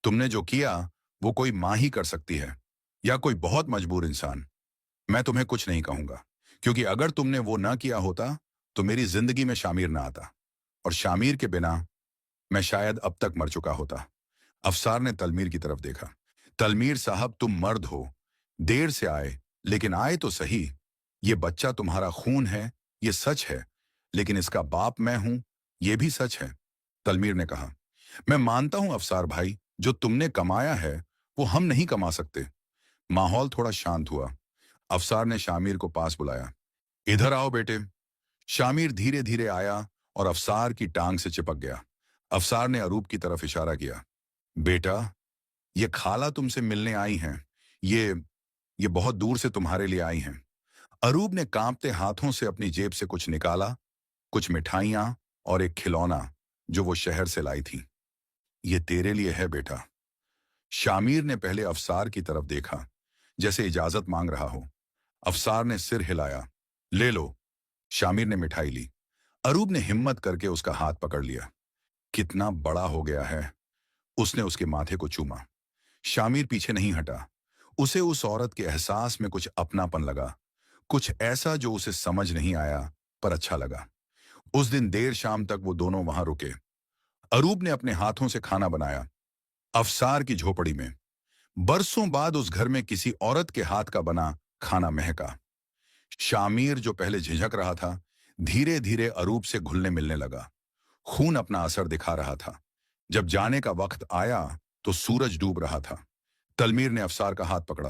तुमने जो किया वो कोई मां ही कर सकती है, या कोई बहुत मजबूर इंसान। मैं तुम्हें कुछ नहीं कहूंगा, क्योंकि अगर तुमने वो ना किया होता तो मेरी जिंदगी में शामिर ना आता, और शामिर के बिना मैं शायद अब तक मर चुका होता। अफसार ने तलमीर की तरफ देखा। तलमीर साहब, तुम मर्द हो। देर से आए, लेकिन आए तो सही। ये बच्चा तुम्हारा खून है, ये सच है, लेकिन इसका बाप मैं हूं, ये भी सच है। तलमीर ने कहा। मैं मानता हूं अफसार भाई, जो तुमने कमाया है वो हम नहीं कमा सकते। माहौल थोड़ा शांत हुआ। अफसार ने शामिर को पास बुलाया। इधर आओ बेटे। शामिर धीरे धीरे आया और अफसार की टांग से चिपक गया। अफसार ने अरूप की तरफ इशारा किया। बेटा, ये खाला तुमसे मिलने आई हैं। ये ये बहुत दूर से तुम्हारे लिए आई हैं। अरूप ने कांपते हाथों से अपनी जेब से कुछ निकाला, कुछ मिठाइयां और एक खिलौना जो वो शहर से लाई थी। ये तेरे लिए है बेटा। शामिर ने पहले अफसार की तरफ देखा, जैसे इजाजत मांग रहा हो। अफसार ने सिर हिलाया। ले लो। शामिर ने मिठाई ली। अरूप ने हिम्मत करके उसका हाथ पकड़ लिया। कितना बड़ा हो गया है। उसने उसके माथे को चूमा। शामिर पीछे नहीं हटा। उसे उस औरत के एहसास में कुछ अपनापन लगा, कुछ ऐसा जो उसे समझ नहीं आया पर अच्छा लगा। उस दिन देर शाम तक वो दोनों वहां रुके। अरूप ने अपने हाथों से खाना बनाया, अफसार की झोपड़ी में। बरसों बाद उस घर में किसी औरत के हाथ का बना खाना महका। शामिर जो पहले झिझक रहा था, धीरे धीरे अरूप से घुलने मिलने लगा। खून अपना असर दिखा रहा था। जब जाने का वक्त आया तो सूरज डूब रहा था। तलमीर ने अफसार का हाथ पकड़ा।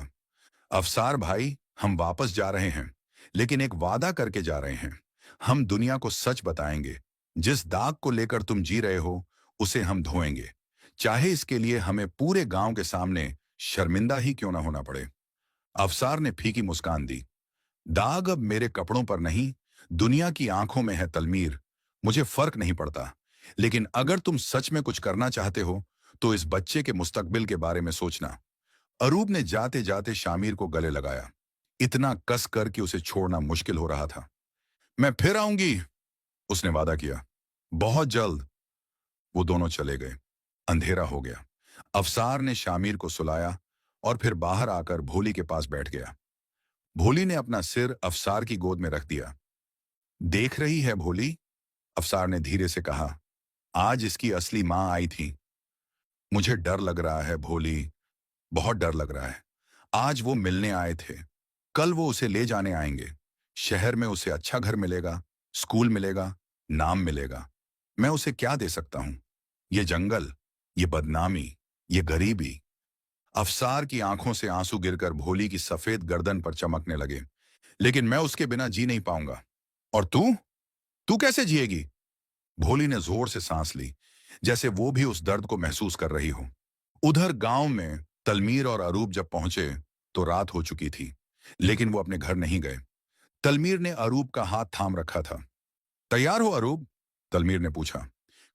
अफसार भाई, हम वापस जा रहे हैं, लेकिन एक वादा करके जा रहे हैं। हम दुनिया को सच बताएंगे। जिस दाग को लेकर तुम जी रहे हो, उसे हम धोएंगे, चाहे इसके लिए हमें पूरे गांव के सामने शर्मिंदा ही क्यों ना होना पड़े। अफसार ने फीकी मुस्कान दी। दाग अब मेरे कपड़ों पर नहीं, दुनिया की आंखों में है तलमीर। मुझे फर्क नहीं पड़ता, लेकिन अगर तुम सच में कुछ करना चाहते हो तो इस बच्चे के मुस्तकबिल के बारे में सोचना। अरूप ने जाते जाते शामिर को गले लगाया, इतना कस कर कि उसे छोड़ना मुश्किल हो रहा था। मैं फिर आऊंगी, उसने वादा किया, बहुत जल्द। वो दोनों चले गए। अंधेरा हो गया। अफसार ने शामिर को सुलाया और फिर बाहर आकर भोली के पास बैठ गया। भोली ने अपना सिर अफसार की गोद में रख दिया। देख रही है भोली, अफसार ने धीरे से कहा, आज इसकी असली मां आई थी। मुझे डर लग रहा है भोली, बहुत डर लग रहा है। आज वो मिलने आए थे, कल वो उसे ले जाने आएंगे। शहर में उसे अच्छा घर मिलेगा, स्कूल मिलेगा, नाम मिलेगा। मैं उसे क्या दे सकता हूं? ये जंगल, ये बदनामी, ये गरीबी। अफसार की आंखों से आंसू गिरकर भोली की सफेद गर्दन पर चमकने लगे। लेकिन मैं उसके बिना जी नहीं पाऊंगा। और तू तू कैसे जिएगी? भोली ने जोर से सांस ली, जैसे वो भी उस दर्द को महसूस कर रही हो। उधर गांव में तलमीर और अरूप जब पहुंचे तो रात हो चुकी थी, लेकिन वो अपने घर नहीं गए। तलमीर ने अरूप का हाथ थाम रखा था। तैयार हो अरूप? तलमीर ने पूछा।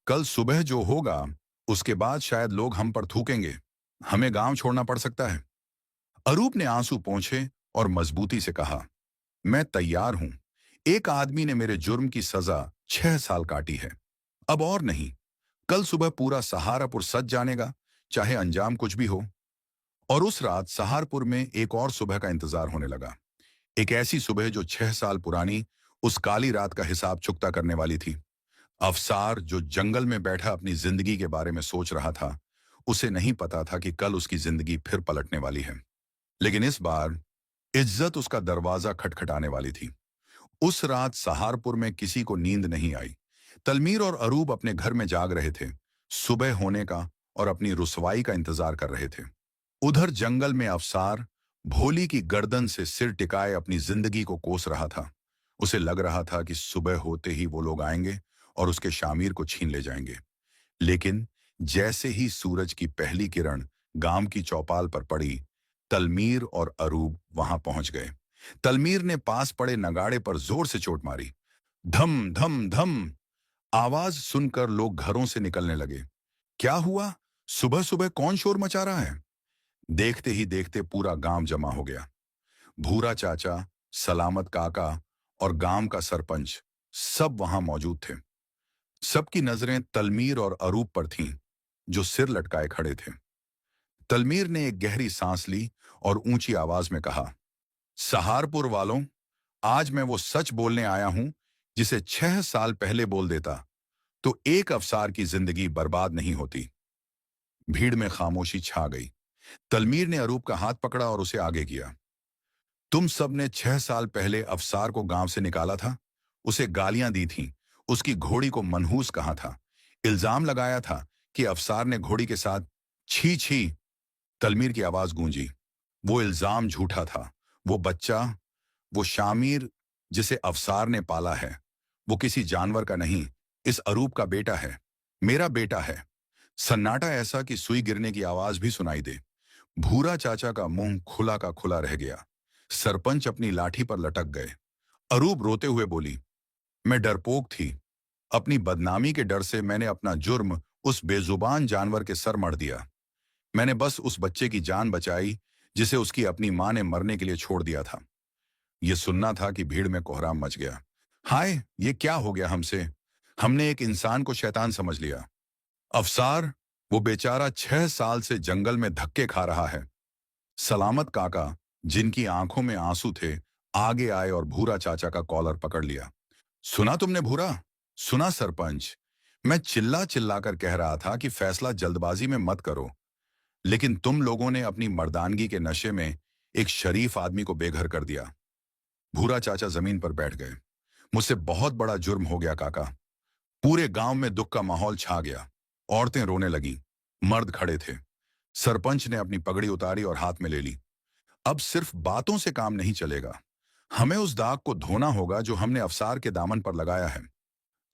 कल सुबह जो होगा उसके बाद शायद लोग हम पर थूकेंगे। हमें गांव छोड़ना पड़ सकता है। अरूप ने आंसू पोंछे और मजबूती से कहा, मैं तैयार हूं। एक आदमी ने मेरे जुर्म की सजा 6 साल काटी है, अब और नहीं। कल सुबह पूरा सहारापुर सज जानेगा, चाहे अंजाम कुछ भी हो। और उस रात सहारपुर में एक और सुबह का इंतजार होने लगा। एक ऐसी सुबह जो 6 साल पुरानी उस काली रात का हिसाब चुकता करने वाली थी। अफसार जो जंगल में बैठा अपनी जिंदगी के बारे में सोच रहा था, उसे नहीं पता था कि कल उसकी जिंदगी फिर पलटने वाली है। लेकिन इस बार इज्जत उसका दरवाजा खटखटाने वाली थी। उस रात सहारपुर में किसी को नींद नहीं आई। तलमीर और अरूब अपने घर में जाग रहे थे, सुबह होने का और अपनी रुसवाई का इंतजार कर रहे थे। उधर जंगल में अफसार भोली की गर्दन से सिर टिकाए अपनी जिंदगी को कोस रहा था। उसे लग रहा था कि सुबह होते ही वो लोग आएंगे और उसके शामिर को छीन ले जाएंगे। लेकिन जैसे ही सूरज की पहली किरण गांव की चौपाल पर पड़ी, तलमीर और अरूब वहां पहुंच गए। तलमीर ने पास पड़े नगाड़े पर जोर से चोट मारी। धम धम धम आवाज सुनकर लोग घरों से निकलने लगे। क्या हुआ? सुबह सुबह कौन शोर मचा रहा है? देखते ही देखते पूरा गांव जमा हो गया। भूरा चाचा, सलामत काका और गांव का सरपंच सब वहां मौजूद थे। सबकी नजरें तलमीर और अरूप पर थीं, जो सिर लटकाए खड़े थे। तलमीर ने एक गहरी सांस ली और ऊंची आवाज में कहा, सहारपुर वालों, आज मैं वो सच बोलने आया हूं जिसे 6 साल पहले बोल देता तो एक अफसार की जिंदगी बर्बाद नहीं होती। भीड़ में खामोशी छा गई। तलमीर ने अरूप का हाथ पकड़ा और उसे आगे किया। तुम सब ने 6 साल पहले अफसार को गांव से निकाला था, उसे गालियां दी थीं, उसकी घोड़ी को मनहूस कहा था, इल्जाम लगाया था कि अफसार ने घोड़ी के साथ छी छी। तलमीर की आवाज गूंजी। वो इल्जाम झूठा था। वो बच्चा, वो शामिर जिसे अफसार ने पाला है, वो किसी जानवर का नहीं, इस अरूप का बेटा है, मेरा बेटा है। सन्नाटा ऐसा कि सुई गिरने की आवाज भी सुनाई दे। भूरा चाचा का मुंह खुला का खुला रह गया। सरपंच अपनी लाठी पर लटक गए। अरूप रोते हुए बोली, मैं डरपोक थी। अपनी बदनामी के डर से मैंने अपना जुर्म उस बेजुबान जानवर के सर मढ़ दिया। मैंने बस उस बच्चे की जान बचाई जिसे उसकी अपनी मां ने मरने के लिए छोड़ दिया था। यह सुनना था कि भीड़ में कोहराम मच गया। हाय, ये क्या हो गया हमसे? हमने एक इंसान को शैतान समझ लिया। अफसार, वो बेचारा 6 साल से जंगल में धक्के खा रहा है। सलामत काका, जिनकी आंखों में आंसू थे, आगे आए और भूरा चाचा का कॉलर पकड़ लिया। सुना तुमने भूरा? सुना सरपंच? मैं चिल्ला चिल्ला कर कह रहा था कि फैसला जल्दबाजी में मत करो, लेकिन तुम लोगों ने अपनी मर्दानगी के नशे में एक शरीफ आदमी को बेघर कर दिया। भूरा चाचा जमीन पर बैठ गए। मुझसे बहुत बड़ा जुर्म हो गया काका। पूरे गांव में दुख का माहौल छा गया। औरतें रोने लगी, मर्द खड़े थे। सरपंच ने अपनी पगड़ी उतारी और हाथ में ले ली। अब सिर्फ बातों से काम नहीं चलेगा। हमें उस दाग को धोना होगा जो हमने अफसार के दामन पर लगाया है।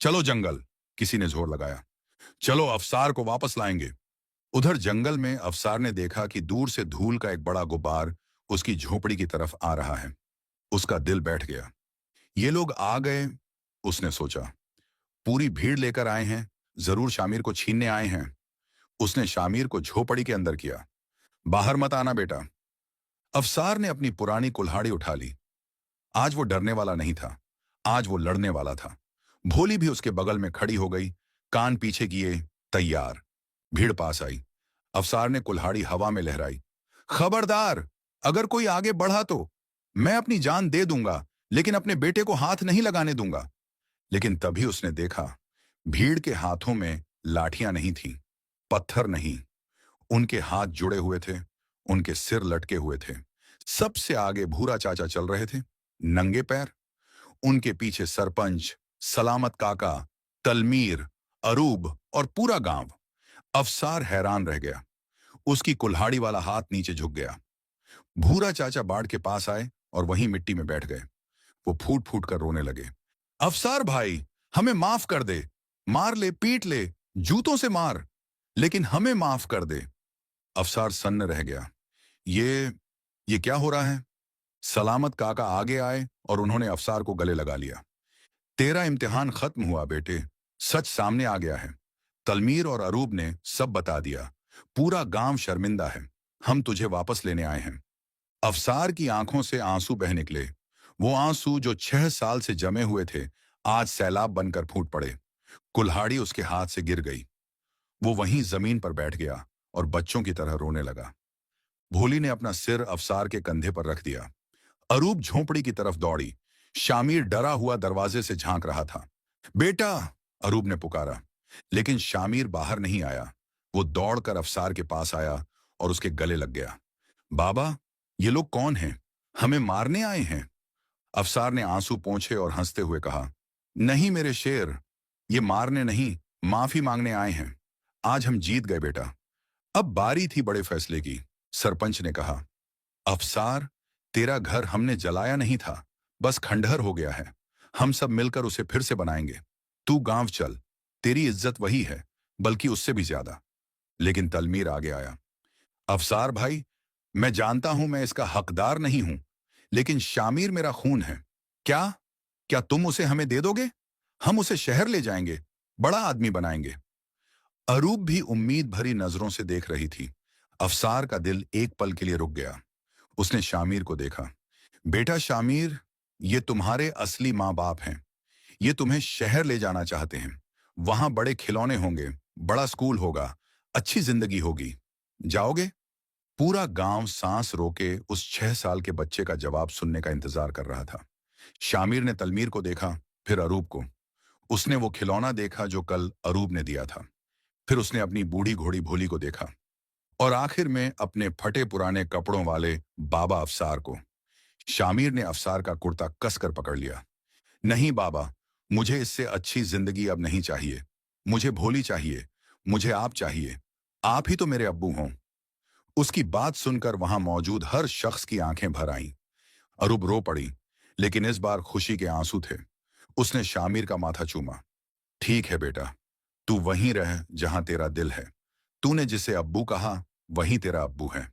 चलो जंगल, किसी ने जोर लगाया। चलो अफसार को वापस लाएंगे। उधर जंगल में अफसार ने देखा कि दूर से धूल का एक बड़ा गुब्बार उसकी झोपड़ी की तरफ आ रहा है। उसका दिल बैठ गया। ये लोग आ गए, उसने सोचा। पूरी भीड़ लेकर आए हैं, जरूर शामिर को छीनने आए हैं। उसने शामिर को झोपड़ी के अंदर किया। बाहर मत आना बेटा। अफसार ने अपनी पुरानी कुल्हाड़ी उठा ली। आज वो डरने वाला नहीं था, आज वो लड़ने वाला था। भोली भी उसके बगल में खड़ी हो गई, कान पीछे किए, तैयार। भीड़ पास आई। अफसार ने कुल्हाड़ी हवा में लहराई। खबरदार, अगर कोई आगे बढ़ा तो मैं अपनी जान दे दूंगा, लेकिन अपने बेटे को हाथ नहीं लगाने दूंगा। लेकिन तभी उसने देखा, भीड़ के हाथों में लाठियां नहीं थीं, पत्थर नहीं। उनके हाथ जुड़े हुए थे, उनके सिर लटके हुए थे। सबसे आगे भूरा चाचा चल रहे थे, नंगे पैर। उनके पीछे सरपंच, सलामत काका, तलमीर, अरूब और पूरा गांव। अफसार हैरान रह गया। उसकी कुल्हाड़ी वाला हाथ नीचे झुक गया। भूरा चाचा बाढ़ के पास आए और वहीं मिट्टी में बैठ गए। वो फूट फूट कर रोने लगे। अफसार भाई, हमें माफ कर दे। मार ले, पीट ले, जूतों से मार, लेकिन हमें माफ कर दे। अफसार सन्न रह गया। ये क्या हो रहा है? सलामत काका आगे आए और उन्होंने अफसार को गले लगा लिया। तेरा इम्तिहान खत्म हुआ बेटे, सच सामने आ गया है। तलमीर और अरूब ने सब बता दिया। पूरा गांव शर्मिंदा है। हम तुझे वापस लेने आए हैं। अफसार की आंखों से आंसू बह निकले। वो आंसू जो 6 साल से जमे हुए थे, आज सैलाब बनकर फूट पड़े। कुल्हाड़ी उसके हाथ से गिर गई। वो वहीं जमीन पर बैठ गया और बच्चों की तरह रोने लगा। भोली ने अपना सिर अफसार के कंधे पर रख दिया। अरूब झोंपड़ी की तरफ दौड़ी। शामिर डरा हुआ दरवाजे से झांक रहा था। बेटा, अरूब ने पुकारा, लेकिन शामिर बाहर नहीं आया। वो दौड़कर अफसार के पास आया और उसके गले लग गया। बाबा, ये लोग कौन हैं? हमें मारने आए हैं? अफसार ने आंसू पोंछे और हंसते हुए कहा, नहीं मेरे शेर, ये मारने नहीं, माफी मांगने आए हैं। आज हम जीत गए बेटा। अब बारी थी बड़े फैसले की। सरपंच ने कहा, अफसार, तेरा घर हमने जलाया नहीं था, बस खंडहर हो गया है। हम सब मिलकर उसे फिर से बनाएंगे। तू गांव चल, तेरी इज्जत वही है, बल्कि उससे भी ज्यादा। लेकिन तलमीर आगे आया। अफसार भाई, मैं जानता हूं मैं इसका हकदार नहीं हूं, लेकिन शामिर मेरा खून है। क्या क्या तुम उसे हमें दे दोगे? हम उसे शहर ले जाएंगे, बड़ा आदमी बनाएंगे। अरूब भी उम्मीद भरी नजरों से देख रही थी। अफसार का दिल एक पल के लिए रुक गया। उसने शामिर को देखा। बेटा शामिर, ये तुम्हारे असली माँ बाप हैं। ये तुम्हें शहर ले जाना चाहते हैं। वहां बड़े खिलौने होंगे, बड़ा स्कूल होगा, अच्छी जिंदगी होगी। जाओगे? पूरा गांव सांस रोके उस 6 साल के बच्चे का जवाब सुनने का इंतजार कर रहा था। शामिर ने तलमीर को देखा, फिर अरूब को। उसने वो खिलौना देखा जो कल अरूब ने दिया था। फिर उसने अपनी बूढ़ी घोड़ी भोली को देखा, और आखिर में अपने फटे पुराने कपड़ों वाले बाबा अफसार को। शामिर ने अफसार का कुर्ता कसकर पकड़ लिया। नहीं बाबा, मुझे इससे अच्छी जिंदगी अब नहीं चाहिए। मुझे भोली चाहिए, मुझे आप चाहिए। आप ही तो मेरे अब्बू हों। उसकी बात सुनकर वहां मौजूद हर शख्स की आंखें भर आईं। अरूब रो पड़ी, लेकिन इस बार खुशी के आंसू थे। उसने शामिर का माथा चूमा। ठीक है बेटा, तू वहीं रह जहां तेरा दिल है। तूने जिसे अब्बू कहा, वही तेरा अब्बू है।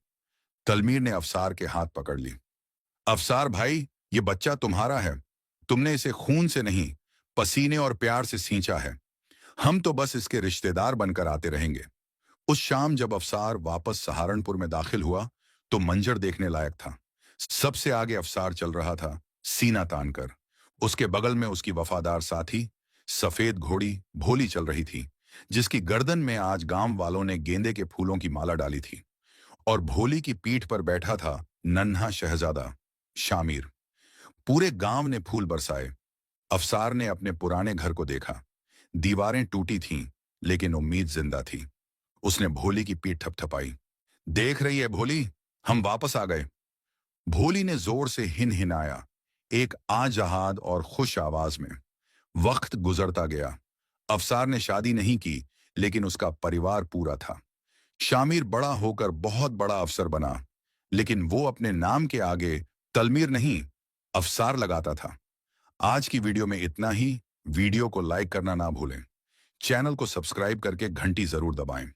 तलमीर ने अफसार के हाथ पकड़ ली। अफसार भाई, ये बच्चा तुम्हारा है। तुमने इसे खून से नहीं, पसीने और प्यार से सींचा है। हम तो बस इसके रिश्तेदार बनकर आते रहेंगे। उस शाम जब अफसार वापस सहारनपुर में दाखिल हुआ, तो मंजर देखने लायक था। सबसे आगे अफसार चल रहा था, सीना तानकर। उसके बगल में उसकी वफादार साथी सफेद घोड़ी भोली चल रही थी, जिसकी गर्दन में आज गांव वालों ने गेंदे के फूलों की माला डाली थी। और भोली की पीठ पर बैठा था नन्हा शहजादा शामिर। पूरे गांव ने फूल बरसाए। अफसार ने अपने पुराने घर को देखा। दीवारें टूटी थीं, लेकिन उम्मीद जिंदा थी। उसने भोली की पीठ थपथपाई। देख रही है भोली, हम वापस आ गए। भोली ने जोर से हिनहिनाया, एक आजहाद और खुश आवाज में। वक्त गुजरता गया। अफसार ने शादी नहीं की, लेकिन उसका परिवार पूरा था। शामिर बड़ा होकर बहुत बड़ा अफसर बना, लेकिन वो अपने नाम के आगे तलमीर नहीं, अफसार लगाता था। आज की वीडियो में इतना ही। वीडियो को लाइक करना ना भूलें। चैनल को सब्सक्राइब करके घंटी जरूर दबाएं।